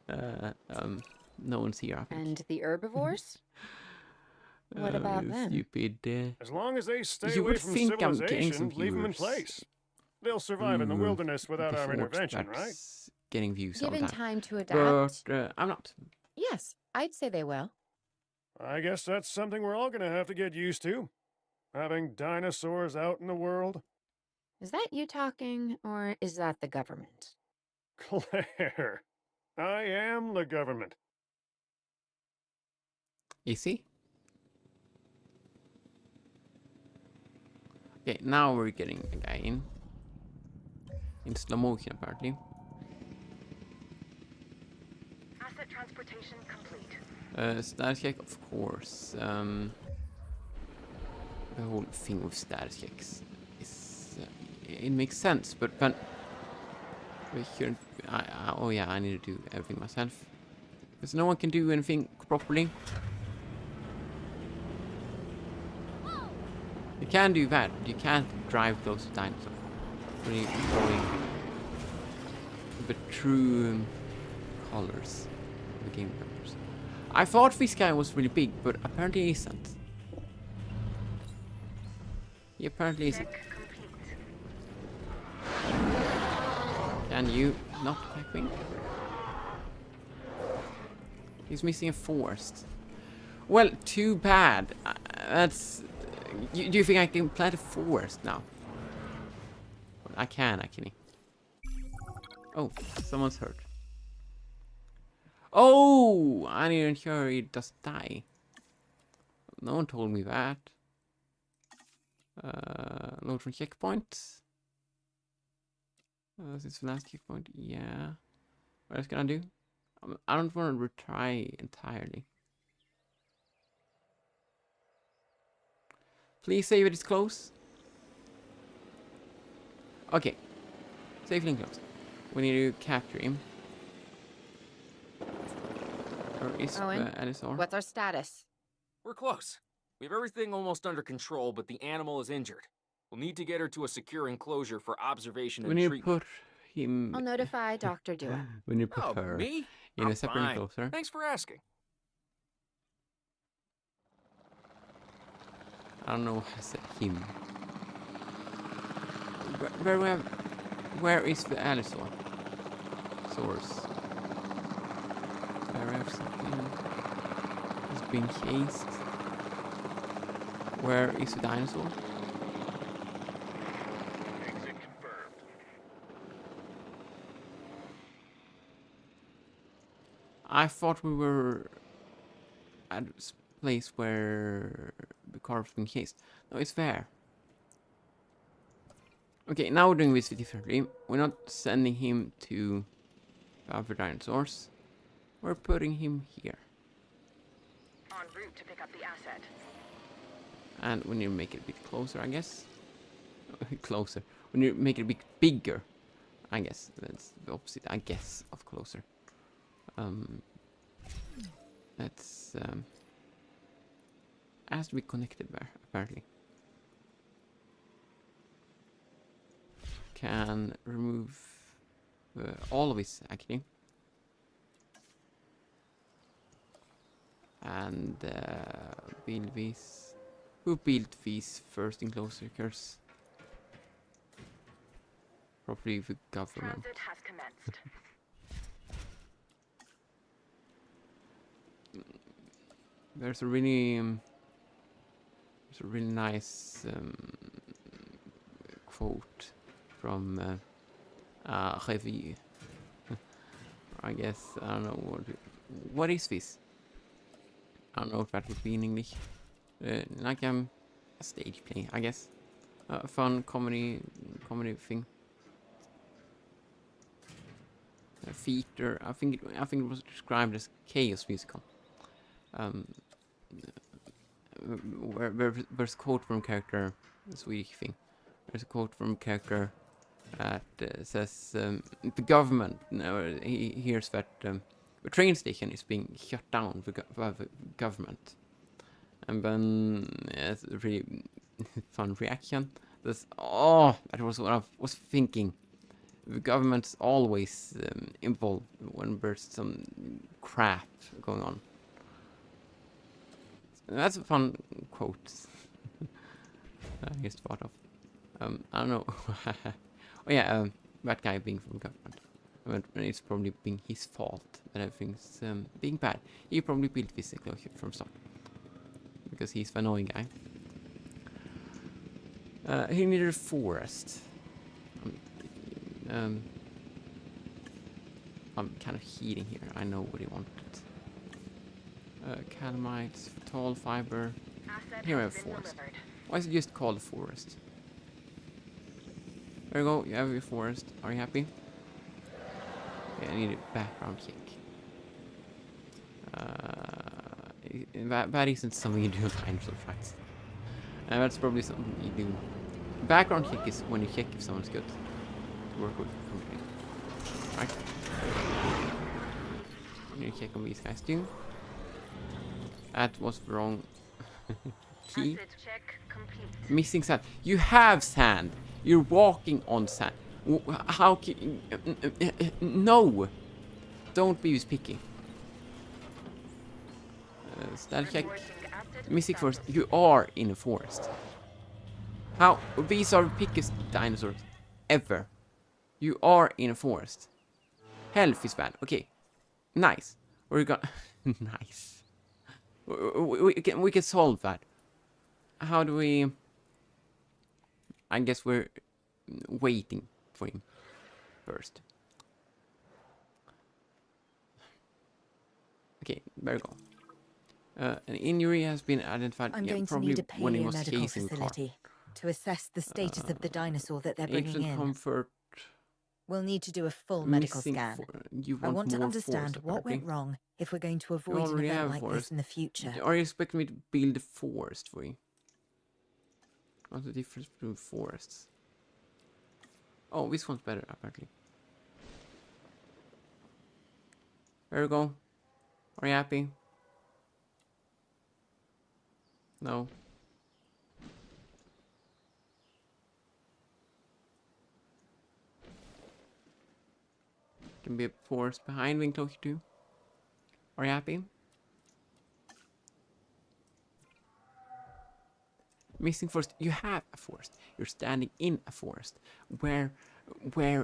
No one's here, I think. And the herbivores? What about them? Stupid. As long as they stay You away would from think I'm getting civilization, some leave them in viewers. place. They'll survive in the wilderness without our before intervention, right? starts getting views all the Given time. time to adapt? But I'm not. Yes, I'd say they will. I guess that's something we're all gonna have to get used to. Having dinosaurs out in the world. Is that you talking, or is that the government? Claire, I am the government. Is he? Okay, now we're getting a guy in slow motion apparently. Asset transportation complete. Status check, of course. The whole thing with status checks is it makes sense, but we shouldn't. Oh yeah, I need to do everything myself because no one can do anything properly. You can do that, but you can't drive close to dinosaurs. When you're going the true colors of the game members. I thought this guy was really big, but apparently he isn't. He apparently isn't. Check complete. Can you not attack me? He's missing a forest. Well, too bad. That's. Do you think I can plant a forest now? I can actually. Oh, someone's hurt. Oh, I didn't hear he just die. No one told me that. Load from checkpoint. This is the last checkpoint. Yeah. What else can I do? I don't want to retry entirely. Please save it is close. Okay. Safely close. We need to capture him. Or is Owen, Alisaur? What's our status? We're close. We have everything almost under control, but the animal is injured. We'll need to get her to a secure enclosure for observation We and need to treatment. put him. I'll notify Dr. Dua. We need to put Oh, her me? in I'm a separate fine. enclosure. Thanks for asking. I don't know why I said him. Where is the Alisaur? Source. Where have something? He's been chased. Where is the dinosaur? Exit confirmed. I thought we were at a place where the car's been chased. No, it's there. Okay, now we're doing this differently. We're not sending him to the other dinosaurs. We're putting him here. En route to pick up the asset. And we need to make it a bit closer, I guess. Closer. We need to make it a bit bigger. I guess. That's the opposite, I guess, of closer. That's has to be connected there, apparently. Can remove all of this, actually. And build these. Who built these first enclosures? Probably the government. Transit has commenced. There's a really nice quote from review. I guess I don't know what is this. I don't know if that would be in English. Like a stage play, I guess. A fun comedy thing. A theater. I think it was described as chaos musical. Where there's a quote from character, a Swedish thing. There's a quote from character that says the government. He hears that the train station is being shut down by the government, and then it's a really fun reaction. That was what I was thinking. The government's always involved when there's some crap going on. That's a fun quote. I just thought of. I don't know. Oh yeah, that guy being from government. It's probably being his fault that everything's being bad. He probably built this enclosure from start. Because he's the annoying guy. He needed a forest. I'm kind of heating here. I know what he wanted. Calamites, tall fiber. Asset Here I has have been forest. delivered. Why is it just called forest? There you go, you have your forest. Are you happy? Yeah, I need a background kick. That isn't something you do in dinosaur fights. That's probably something you do. Background kick is when you check if someone's good to work with the company. Right? You need to check on these guys too. That was the wrong key. Asset check Missing sand. You have sand. You're walking on sand. How can... No! Don't be picky. Static check. Missing forest. You are in a forest. How? These are the pickiest dinosaurs ever. You are in a forest. Health is bad. Okay. Nice. We're gonna... Nice. We can solve that. How do we... I guess we're waiting for him first. Okay, there we go. An injury has been identified. I'm yeah, going to probably need a when he was paleomedical chasing the car. facility to assess the status of the dinosaur that they're bringing Excellent in. comfort. We'll need to do a full medical Missing scan. you I want to more understand forest, what apparently. went wrong if we're going to avoid an already event have like forest. this in the future. Are you expecting me to build a forest for you? What's the difference between forests? Oh, this one's better, apparently. There we go. Are you happy? No. Can be a forest behind being closer to you. Are you happy? Missing forest. You have a forest. You're standing in a forest. Where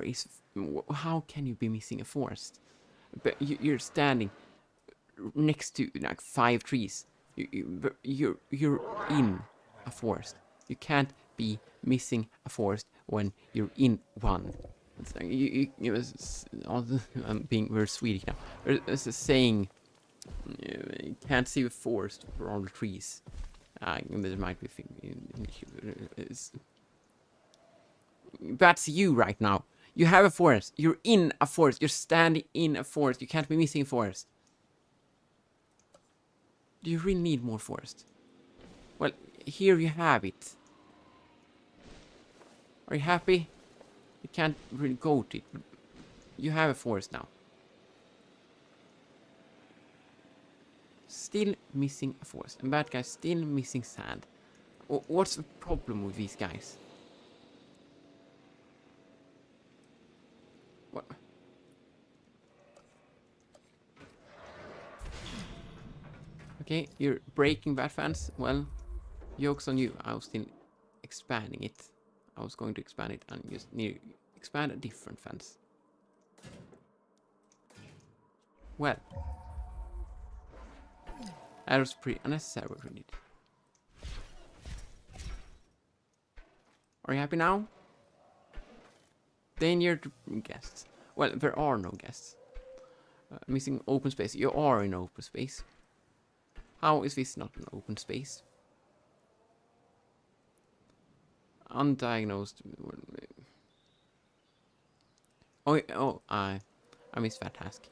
is... How can you be missing a forest? But you're standing next to like 5 trees. You're in a forest. You can't be missing a forest when you're in one. It's like I'm being very Swedish now. There's a saying, you can't see the forest for all the trees. There might be a thing. That's you right now. You have a forest. You're in a forest. You're standing in a forest. You can't be missing a forest. Do you really need more forest? Well, here you have it. Are you happy? You can't really go to it. You have a forest now. Still missing a forest. And that guy's still missing sand. What's the problem with these guys? What? Okay, you're breaking that fence. Well, joke's on you. I was still expanding it. I was going to expand it and just need to expand a different fence. Well, that was pretty unnecessary what we did. Are you happy now? Danger to guests. Well, there are no guests. Missing open space. You are in open space. How is this not an open space? Undiagnosed. Oh, I missed that task.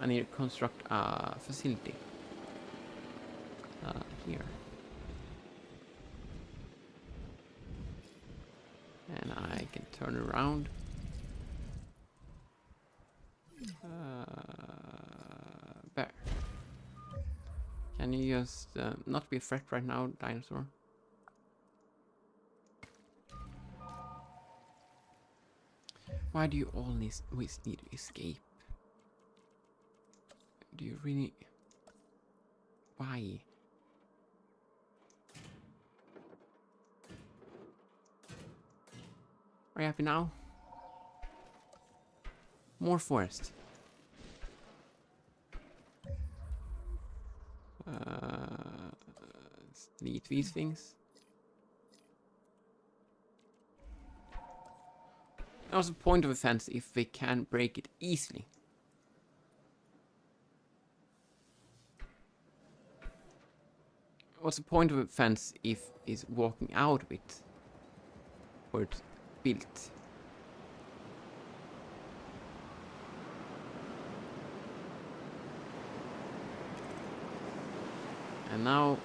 I need to construct a facility. Here. And I can turn around. There. Can you just not be a threat right now, dinosaur? Why do you always need to escape? Do you really... Why? Are you happy now? More forest. Delete these things. What's the point of a fence if they can break it easily? What's the point of a fence if it's walking out of it? Where it's built? And now...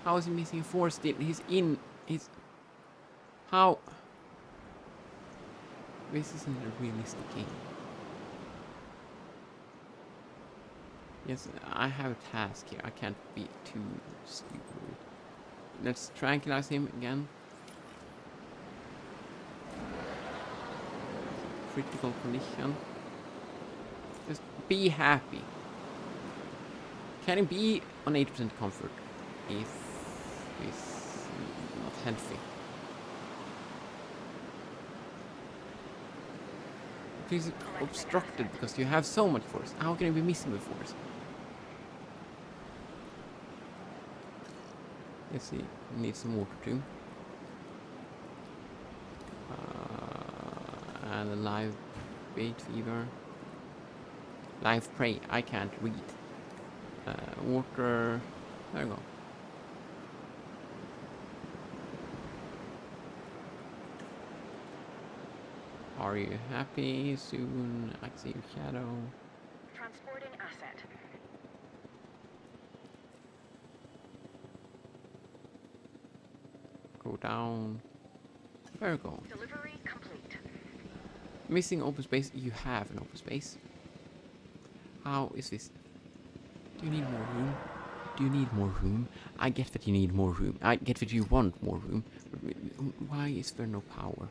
How is he missing a forest? He's in... He's... How... This isn't a realistic game. Yes, I have a task here. I can't be too stupid. Let's tranquilize him again. Critical condition. Just be happy. Can it be on 80% comfort if it's not healthy? If it's obstructed because you have so much force, how can you be missing the force? Let's see, need some water too. And a live bait fever. Live prey, I can't read. Water, there we go. Are you happy? Soon I see your shadow. Transporting asset. Go down. There we go. Delivery complete. Missing open space. You have an open space. How is this? Do you need more room? Do you need more room? I get that you need more room. I get that you want more room. Why is there no power?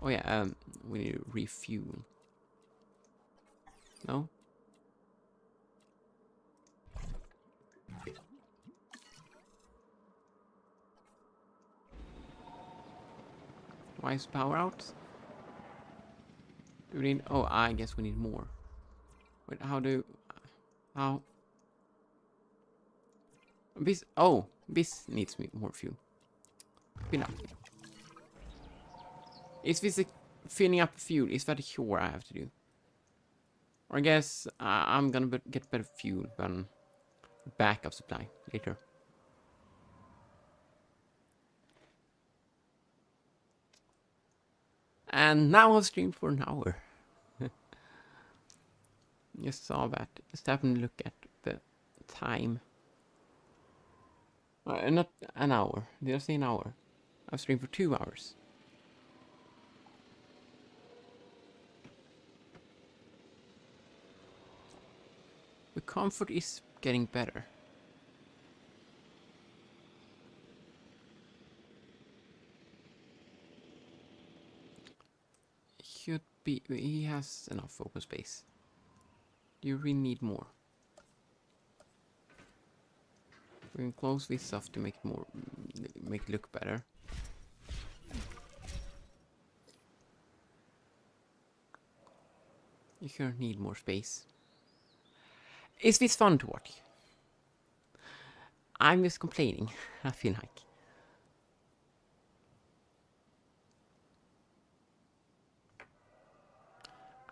Oh yeah, we need to refuel. No? Why is power out? Do we need... Oh, I guess we need more. Wait, how... This... Oh, this needs me more fuel. Fill up. Is this a filling up fuel? Is that a cure I have to do? Or I guess I'm gonna get better fuel than backup supply later. And now I've streamed for an hour. Just saw that. Just happened to look at the time. Not an hour. Did I say an hour? I've streamed for 2 hours. The comfort is getting better. Should be. He has enough open space. Do you really need more? We can close this off to make it more, make it look better. You sure need more space. Is this fun to watch? I'm just complaining, I feel like.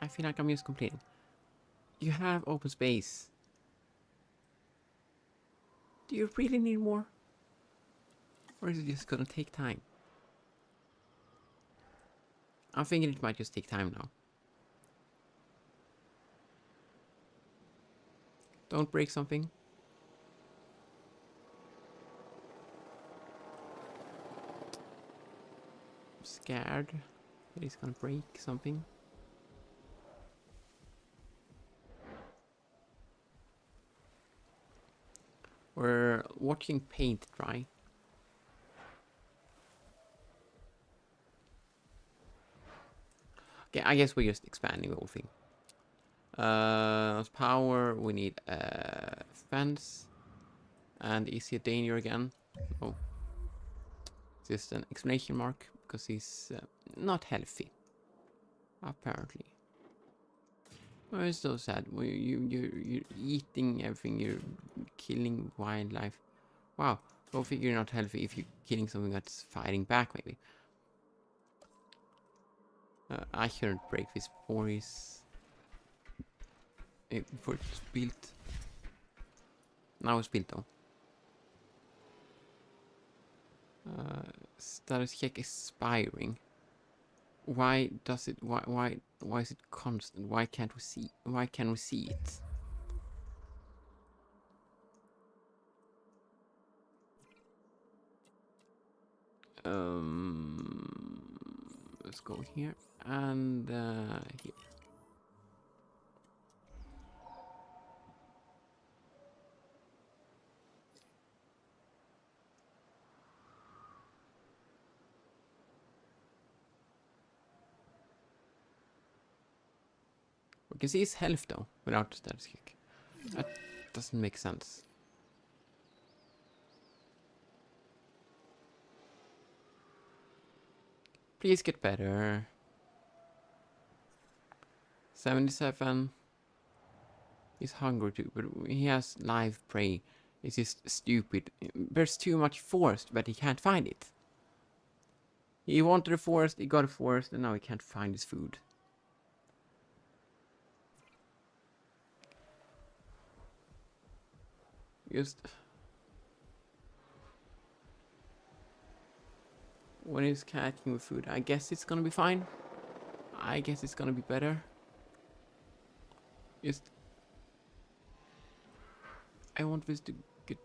I feel like I'm just complaining. You have open space. Do you really need more? Or is it just gonna take time? I'm thinking it might just take time now. Don't break something. I'm scared that he's gonna break something. We're watching paint dry. Okay, I guess we're just expanding the whole thing. Power, we need a fence. And is he a danger again? Oh. Just an exclamation mark, because he's not healthy. Apparently. Oh, it's so sad. You're eating everything, you're killing wildlife. Wow, go figure, you're not healthy if you're killing something that's fighting back, maybe. I shouldn't break this before before it's built. Now it's built though. Status check expiring. Why does it? Why is it constant? Why can't we see? Why can we see it? Let's go here and here. You can see his health though, without the status kick. That doesn't make sense. Please get better. 77. He's hungry too, but he has live prey. It's just stupid. There's too much forest, but he can't find it. He wanted a forest, he got a forest, and now he can't find his food. Just... when he's catching with food, I guess it's gonna be fine. I guess it's gonna be better. Just... I want this to get...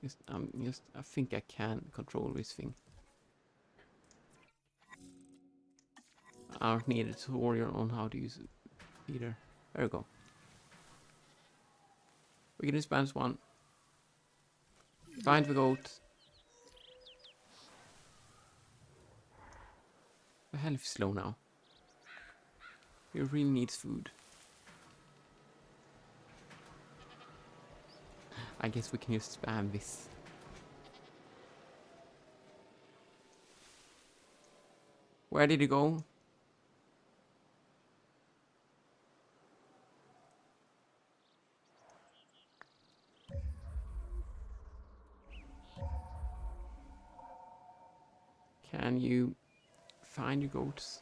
Just, I think I can control this thing. I don't need a tutorial on how to use it either. There we go. We can dispense one. Find the goat. The health is slow now. He really needs food. I guess we can just spam this. Where did he go? Can you find your goats?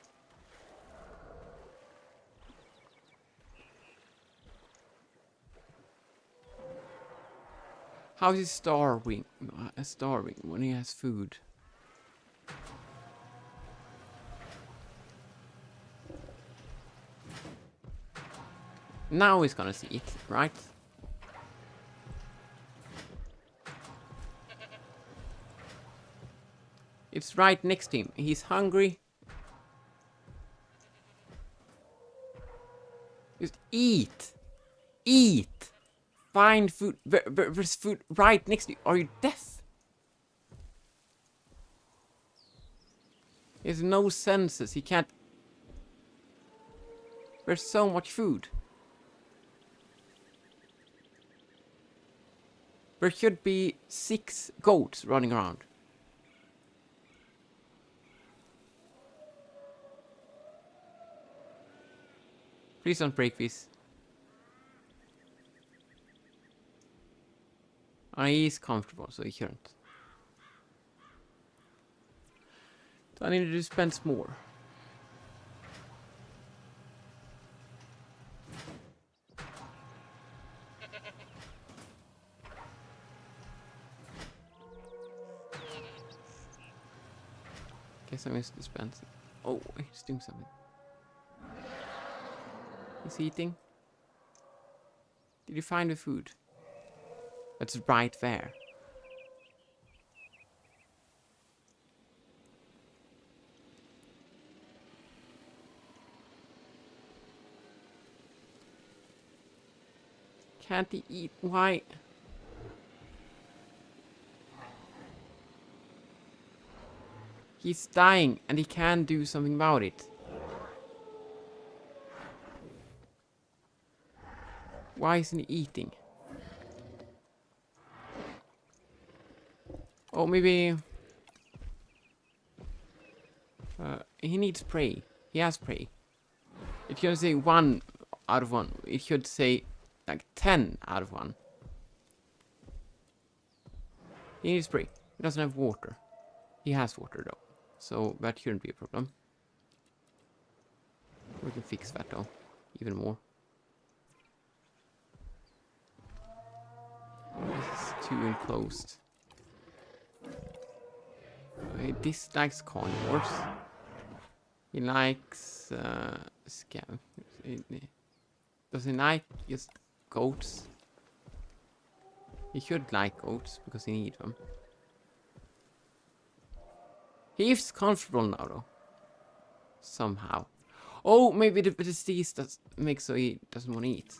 How is he starving? Starving when he has food. Now he's gonna see it, right? It's right next to him. He's hungry. Just eat. Eat. Find food. There's food right next to you. Are you deaf? He has no senses. He can't... There's so much food. There should be 6 goats running around. Please don't break this. He's comfortable, so he shouldn't. So I need to dispense more. Guess I missed dispensing. Oh, he's doing something. He's eating. Did you find the food? That's right there. Can't he eat? Why? He's dying and he can't do something about it. Why isn't he eating? Oh, maybe... he needs prey. He has prey. It should say 1 out of 1. It should say like 10 out of 1. He needs prey. He doesn't have water. He has water though. So that shouldn't be a problem. We can fix that though. Even more. This is too enclosed. He dislikes carnivores. He likes scam. Does he like just goats? He should like goats because he needs them. He is comfortable now though. Somehow. Oh, maybe the disease does make so he doesn't want to eat.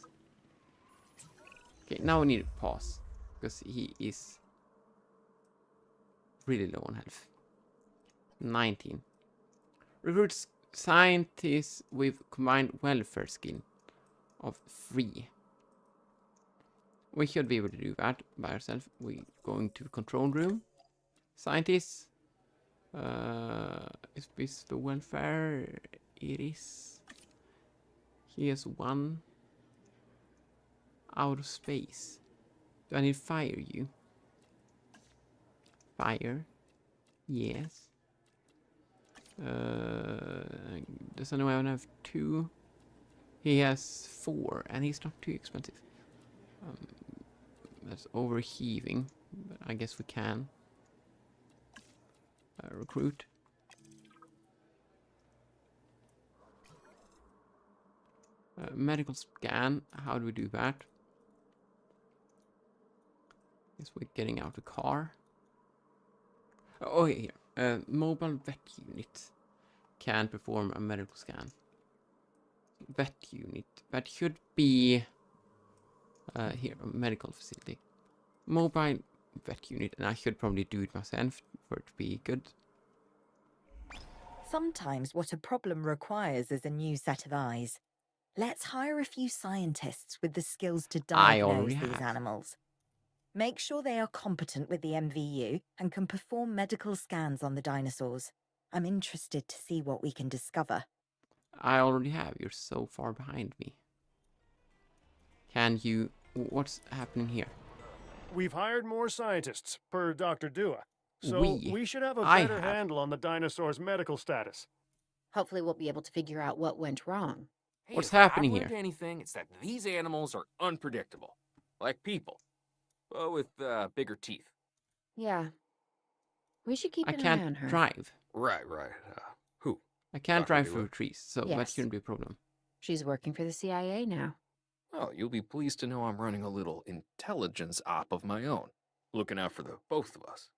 Okay, now we need to pause. Because he is really low on health. 19. Recruits scientists with combined welfare skill. of 3. We should be able to do that by ourselves. We're going to control room. Scientists. Is this the welfare? It is. Here's 1. Out of space. Do I need fire you? Fire. Yes. Does anyone have 2? He has 4, and he's not too expensive. That's overheaving, but I guess we can. Recruit. Medical scan. How do we do that? Guess we're getting out the car. Oh, here. Mobile vet unit can perform a medical scan. Vet unit. That should be here, a medical facility. Mobile vet unit, and I should probably do it myself for it to be good. Sometimes what a problem requires is a new set of eyes. Let's hire a few scientists with the skills to I diagnose already these have. animals. Make sure they are competent with the MVU and can perform medical scans on the dinosaurs. I'm interested to see what we can discover. I already have. You're so far behind me. Can you... What's happening here? We've hired more scientists, per Dr. Dua. So We? we should have a I better have. handle on the dinosaur's medical status. Hopefully, we'll be able to figure out what went wrong. Hey, What's if happening I've learned here? anything, it's that these animals are unpredictable. Like people. But with bigger teeth. Yeah. We should keep I an eye can't on her. drive. Right. Who? I can't Dr. drive Dua? through trees, so that Yes. shouldn't be a problem. She's working for the CIA now. Well, you'll be pleased to know I'm running a little intelligence op of my own. Looking out for the both of us.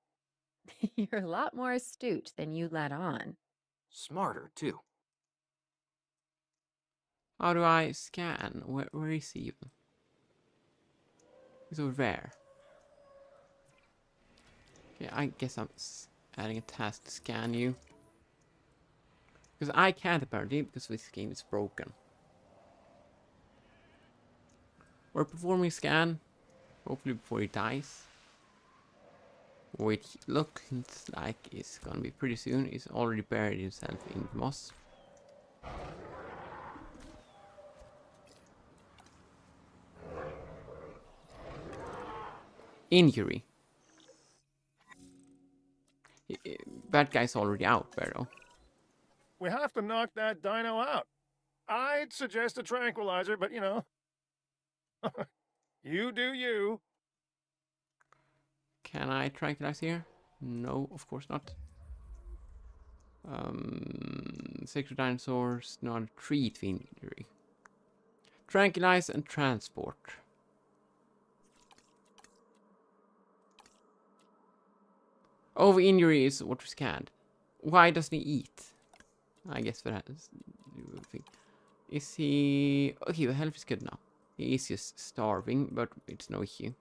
You're a lot more astute than you let on. Smarter, too. How do I scan? Where is he even? He's over there. Okay, I guess I'm adding a task to scan you. Because I can't apparently, because this game is broken. We're performing a scan. Hopefully before he dies. Which looks like it's gonna be pretty soon. He's already buried himself in the moss. Injury. That guy's already out there though. We have to knock that dino out. I'd suggest a tranquilizer, but you know. You do you. Can I tranquilize here? No, of course not. Sacred dinosaurs, not a treat for injury. Tranquilize and transport. Over injury is what we scanned. Why doesn't he eat? I guess that is the thing. Is he... Okay, the health is good now. He is just starving, but it's no issue.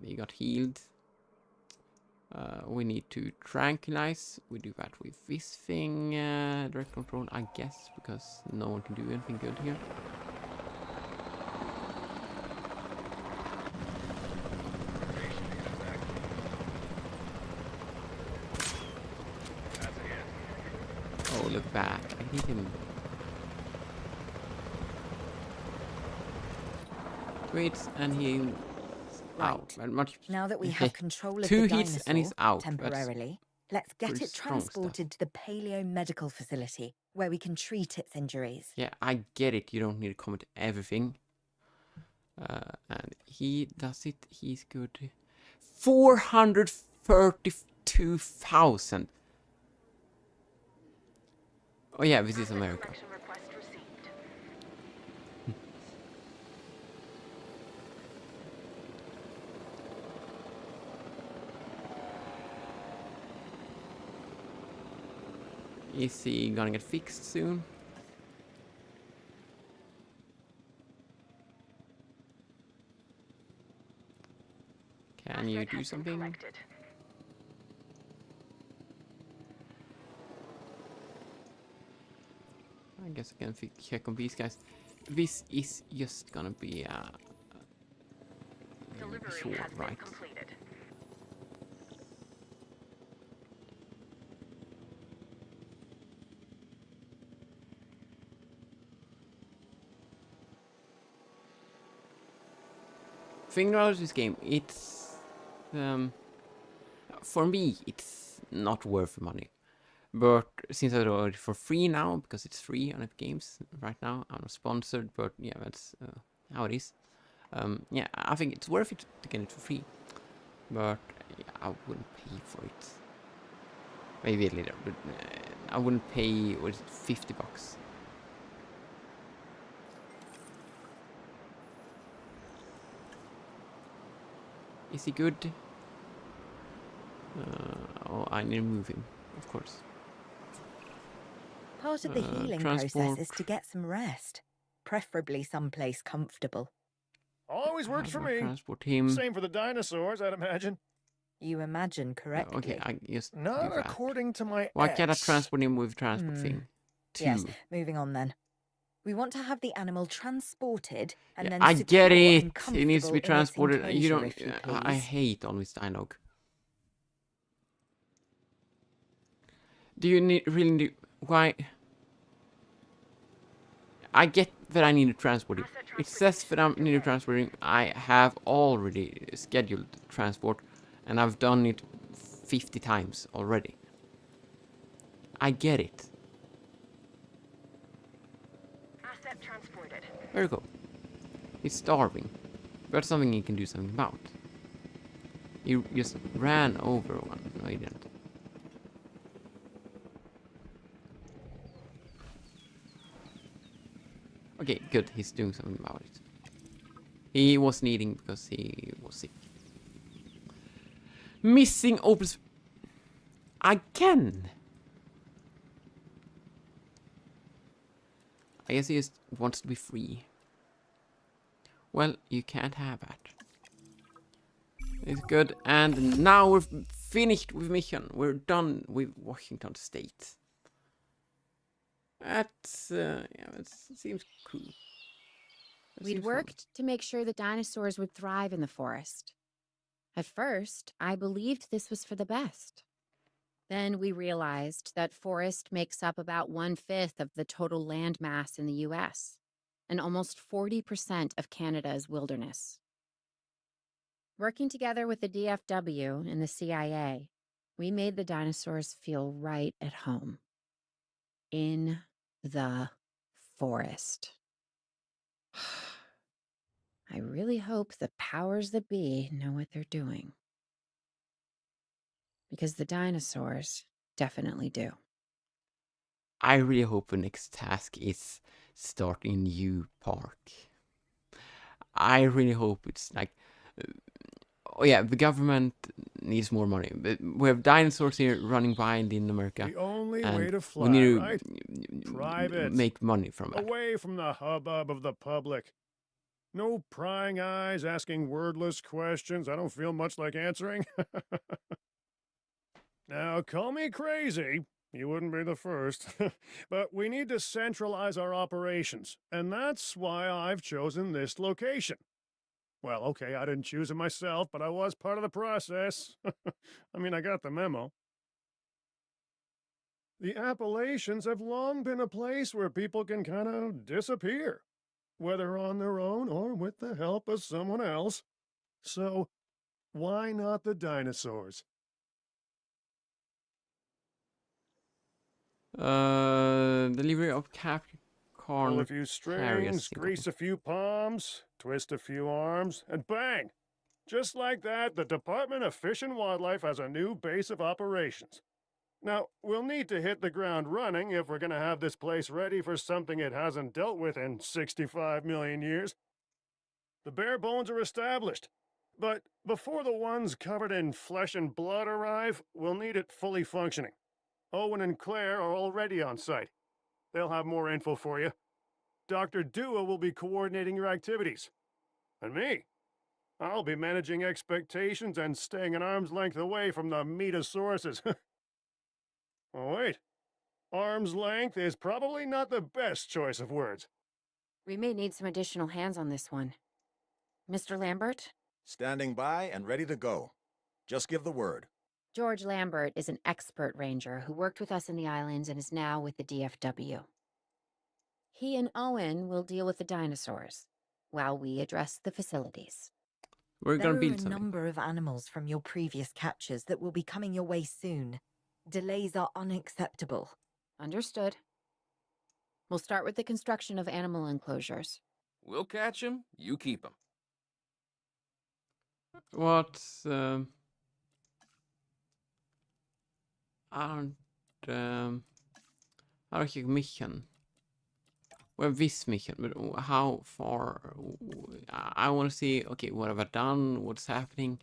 He got healed. We need to tranquilize. We do that with this thing. Direct control, I guess, because no one can do anything good here. Oh, look back. I hit him. Wait, and he... Out. Right. Much... Now that we have control of 2 the hits dinosaur and he's out. That's temporarily, let's get pretty it strong stuff. transported to the paleo medical facility where we can treat its injuries. Yeah, I get it. You don't need to comment everything. And he does it. He's good. 432,000. Oh yeah, this is America. Correction request received. Is he gonna get fixed soon? Can you Asset do has been something? collected. I guess I can check on these guys. This is just gonna be Delivery sure, has been right? completed. Thing about this game, it's for me it's not worth the money. But since I got it for free now, because it's free on Epic Games right now, I'm not sponsored, but yeah, that's how it is. Yeah, I think it's worth it to get it for free. But yeah, I wouldn't pay for it. Maybe a little, but I wouldn't pay, what is it, $50? Is he good? Oh, I need to move him, of course. Part of the healing transport. process is to get some rest, preferably someplace comfortable. Always works How for do I me. transport him? Same for the dinosaurs, I'd imagine. You imagine correctly. Okay, I just do Not that. according to my Why can't I ex. transport him with transport thing? Yes, moving on then. We want to have the animal transported and Yeah, then I secure get and it. It needs to be comfortable in its transported. You enclosure, don't. if you I please. hate on this dialogue. Do you need really need? Why? I get that I need to transport it. It says that I need to transport it. I have already scheduled transport, and I've done it 50 times already. I get it. Asset transported. There you go. He's starving. That's something he can do something about. He just ran over one. No, he didn't. Okay, good. He's doing something about it. He was needing because he was sick. Missing opens again. I guess he just wants to be free. Well, you can't have that. It's good. And now we're finished with mission. We're done with Washington State. That's yeah, it seems cool. That We'd seems fun. worked to make sure the dinosaurs would thrive in the forest. At first, I believed this was for the best. Then we realized that forest makes up about 1/5 of the total land mass in the US and almost 40% of Canada's wilderness. Working together with the DFW and the CIA, we made the dinosaurs feel right at home. In the forest. I really hope the powers that be know what they're doing. Because the dinosaurs definitely do. I really hope the next task is starting a new park. I really hope it's like, oh yeah, the government needs more money. But we have dinosaurs here running wild in America. The only and way to we fly, need to right? Private. make money from that. Away from the hubbub of the public. No prying eyes asking wordless questions I don't feel much like answering. Now, call me crazy. You wouldn't be the first. But we need to centralize our operations, and that's why I've chosen this location. Well, okay, I didn't choose it myself, but I was part of the process. I mean, I got the memo. The Appalachians have long been a place where people can kind of disappear, whether on their own or with the help of someone else. So, why not the dinosaurs? Delivery of Pull a few carrier strings, signal. grease a few palms, twist a few arms, and bang! Just like that, the Department of Fish and Wildlife has a new base of operations. Now, we'll need to hit the ground running if we're going to have this place ready for something it hasn't dealt with in 65 million years. The bare bones are established, but before the ones covered in flesh and blood arrive, we'll need it fully functioning. Owen and Claire are already on site. They'll have more info for you. Dr. Dua will be coordinating your activities. And me, I'll be managing expectations and staying an arm's length away from the metosauruses. Oh, wait. Arm's length is probably not the best choice of words. We may need some additional hands on this one. Mr. Lambert? Standing by and ready to go. Just give the word. George Lambert is an expert ranger who worked with us in the islands and is now with the DFW. He and Owen will deal with the dinosaurs, while we address the facilities. We're There gonna are build a something. number of animals from your previous captures that will be coming your way soon. Delays are unacceptable. Understood. We'll start with the construction of animal enclosures. We'll catch 'em, you keep 'em. What's I don't think mission. Well, this mission, but how far? I want to see. Okay, what have I done? What's happening?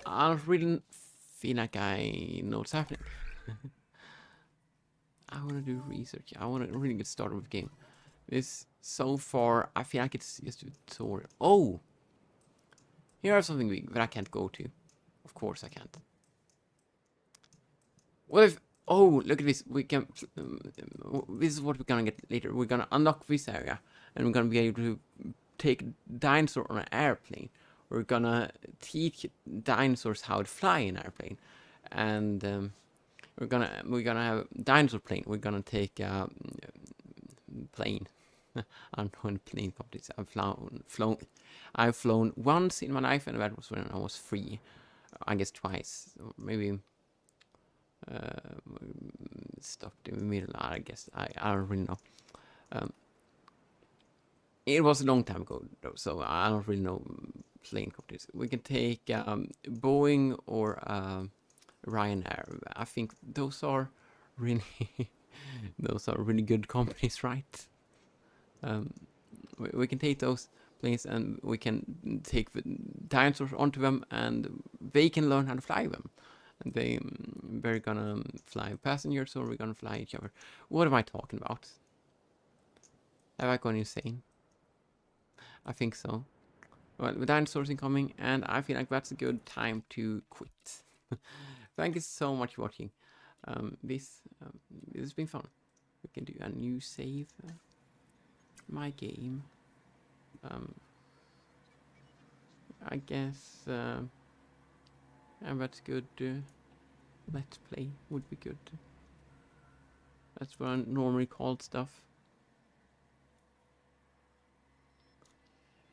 I don't really feel like I know what's happening. I want to do research. I want to really get started with the game. This so far, I feel like it's just a tutorial. Oh, here's something big that I can't go to. Of course I can't. What if? Oh, look at this. We can. This is what we're gonna get later. We're gonna unlock this area, and we're gonna be able to take a dinosaur on an airplane. We're gonna teach dinosaurs how to fly an airplane, and we're gonna have a dinosaur plane. We're gonna take a plane. I don't know any plane companies. I've flown once in my life, and that was when I was 3. I guess twice, or maybe. Stopped in the middle. I guess I don't really know. It was a long time ago though, so I don't really know plane companies. We can take Boeing or Ryanair. I think those are really good companies, right? We can take those planes and we can take the dinosaurs onto them, and they can learn how to fly them. And they're gonna fly passengers, or we're gonna fly each other. What am I talking about? Have I gone insane? I think so. Well, the dinosaurs incoming, and I feel like that's a good time to quit. Thank you so much for watching. This has been fun. We can do a new save. My game. I guess. And that's good. Let's play would be good. That's what I normally call stuff.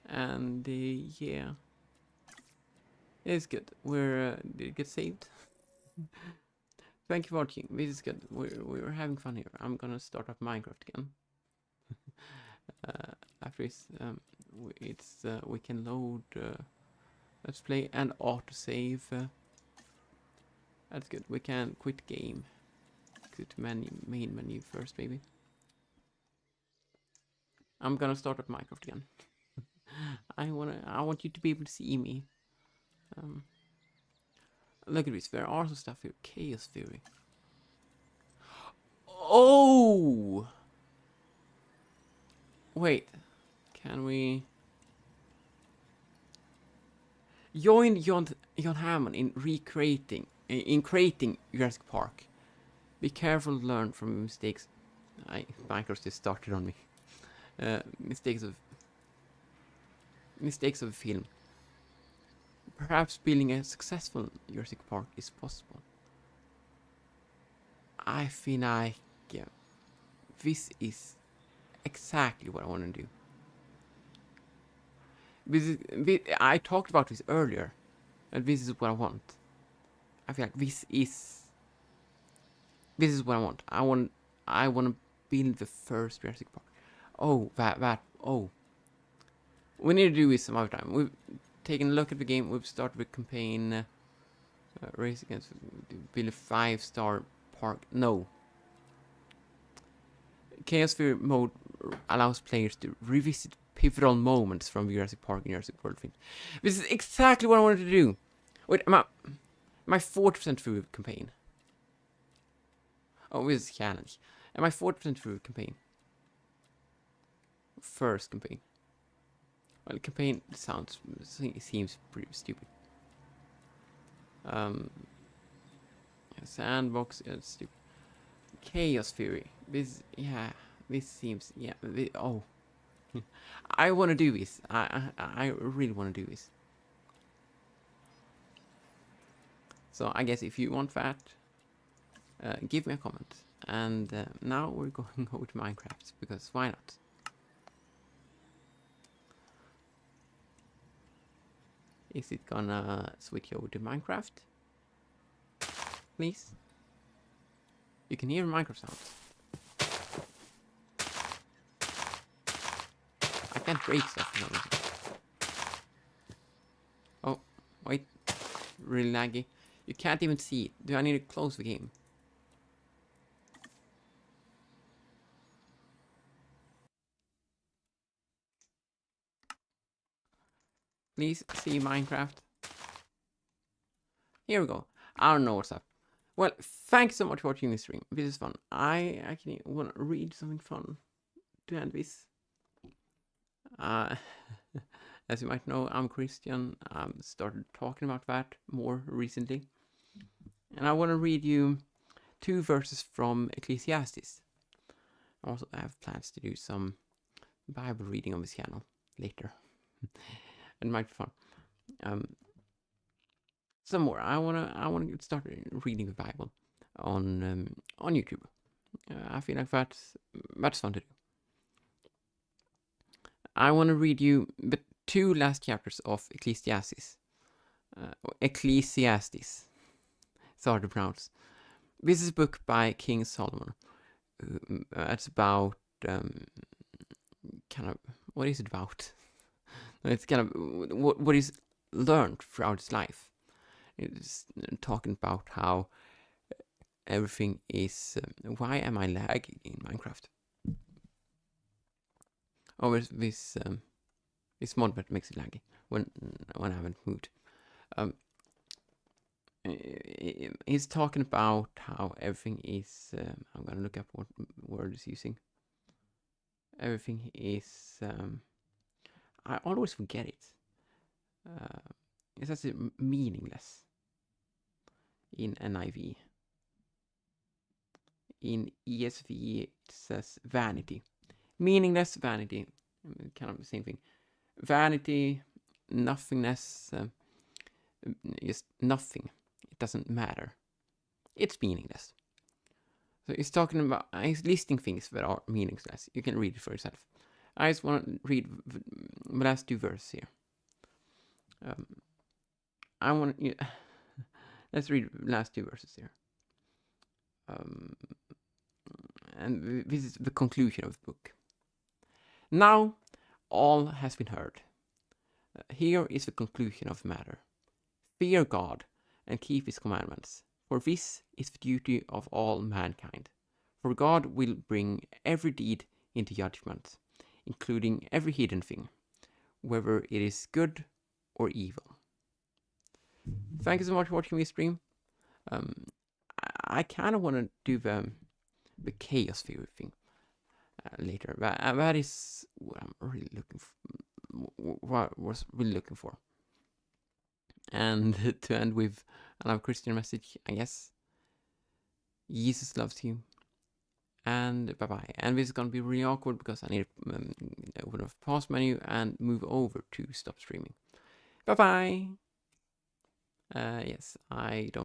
And yeah, it's good. Did it get saved? Thank you for watching. This is good. We're having fun here. I'm gonna start up Minecraft again. After this, we can load. Let's play and autosave. That's good. We can quit game. Quit main menu first, maybe. I'm gonna start up Minecraft again. I want you to be able to see me. Look at this. There are also stuff here. Chaos theory. Oh! Wait. Can we join John Hammond in creating Jurassic Park? Be careful, learn from mistakes. Minecraft just started on me. Mistakes of film. Perhaps building a successful Jurassic Park is possible. I feel like this is exactly what I want to do. I talked about this earlier, and this is what I want. I feel like this is what I want. I want to build the first Jurassic Park. Oh, oh. We need to do this some other time. We've taken a look at the game. We've started with campaign. Race against. Build a 5-star park. No. Chaos Theory mode allows players to revisit pivotal moments from Jurassic Park and Jurassic World Evolution. This is exactly what I wanted to do. Wait, am I 40% through the campaign? Oh, this is a challenge. Am I 40% through the campaign? First campaign. Well, the campaign seems pretty stupid. Sandbox. Stupid. Chaos Fury. This, yeah, this seems, yeah. Oh, I want to do this. I really want to do this. So I guess if you want that, give me a comment. And now we're going over to Minecraft, because why not? Is it gonna switch over to Minecraft? Please? You can hear Minecraft sounds. I can't break stuff for no reason. Oh, wait. Really laggy. You can't even see it. Do I need to close the game? Please see Minecraft. Here we go. I don't know what's up. Well, thanks so much for watching this stream. This is fun. I actually want to read something fun to end this. As you might know, I'm Christian. Started talking about that more recently. And I want to read you 2 verses from Ecclesiastes. I also have plans to do some Bible reading on this channel later. It might be fun. Some more. I wanna start reading the Bible on YouTube. I feel like that's fun to do. I want to read you the 2 last chapters of Ecclesiastes. Ecclesiastes. It's hard to pronounce. This is a book by King Solomon. It's about kind of, what is it about? It's kind of what he's learned throughout his life. It's talking about how everything is. Why am I lagging in Minecraft? Oh, there's this mod that makes it laggy when I haven't moved. He's talking about how everything is. I'm gonna look up what word he's using. Everything is. I always forget it. It says meaningless in NIV. In ESV, it says vanity. Meaningless, vanity. Kind of the same thing. Vanity, nothingness, just nothing. It doesn't matter. It's meaningless. So he's talking about, he's listing things that are meaningless. You can read it for yourself. I just want to read the last 2 verses here. I want to, let's read the last 2 verses here. And this is the conclusion of the book. Now all has been heard. Here is the conclusion of the matter. Fear God and keep his commandments, for this is the duty of all mankind. For God will bring every deed into judgment, including every hidden thing, whether it is good or evil. Thank you so much for watching this stream. I kind of want to do the chaos theory thing later. That is what I'm really looking for. What was really looking for. And to end with another Christian message, I guess. Jesus loves you. And bye-bye. And this is going to be really awkward because I need to open the pause menu and move over to stop streaming. Bye-bye. Yes, I don't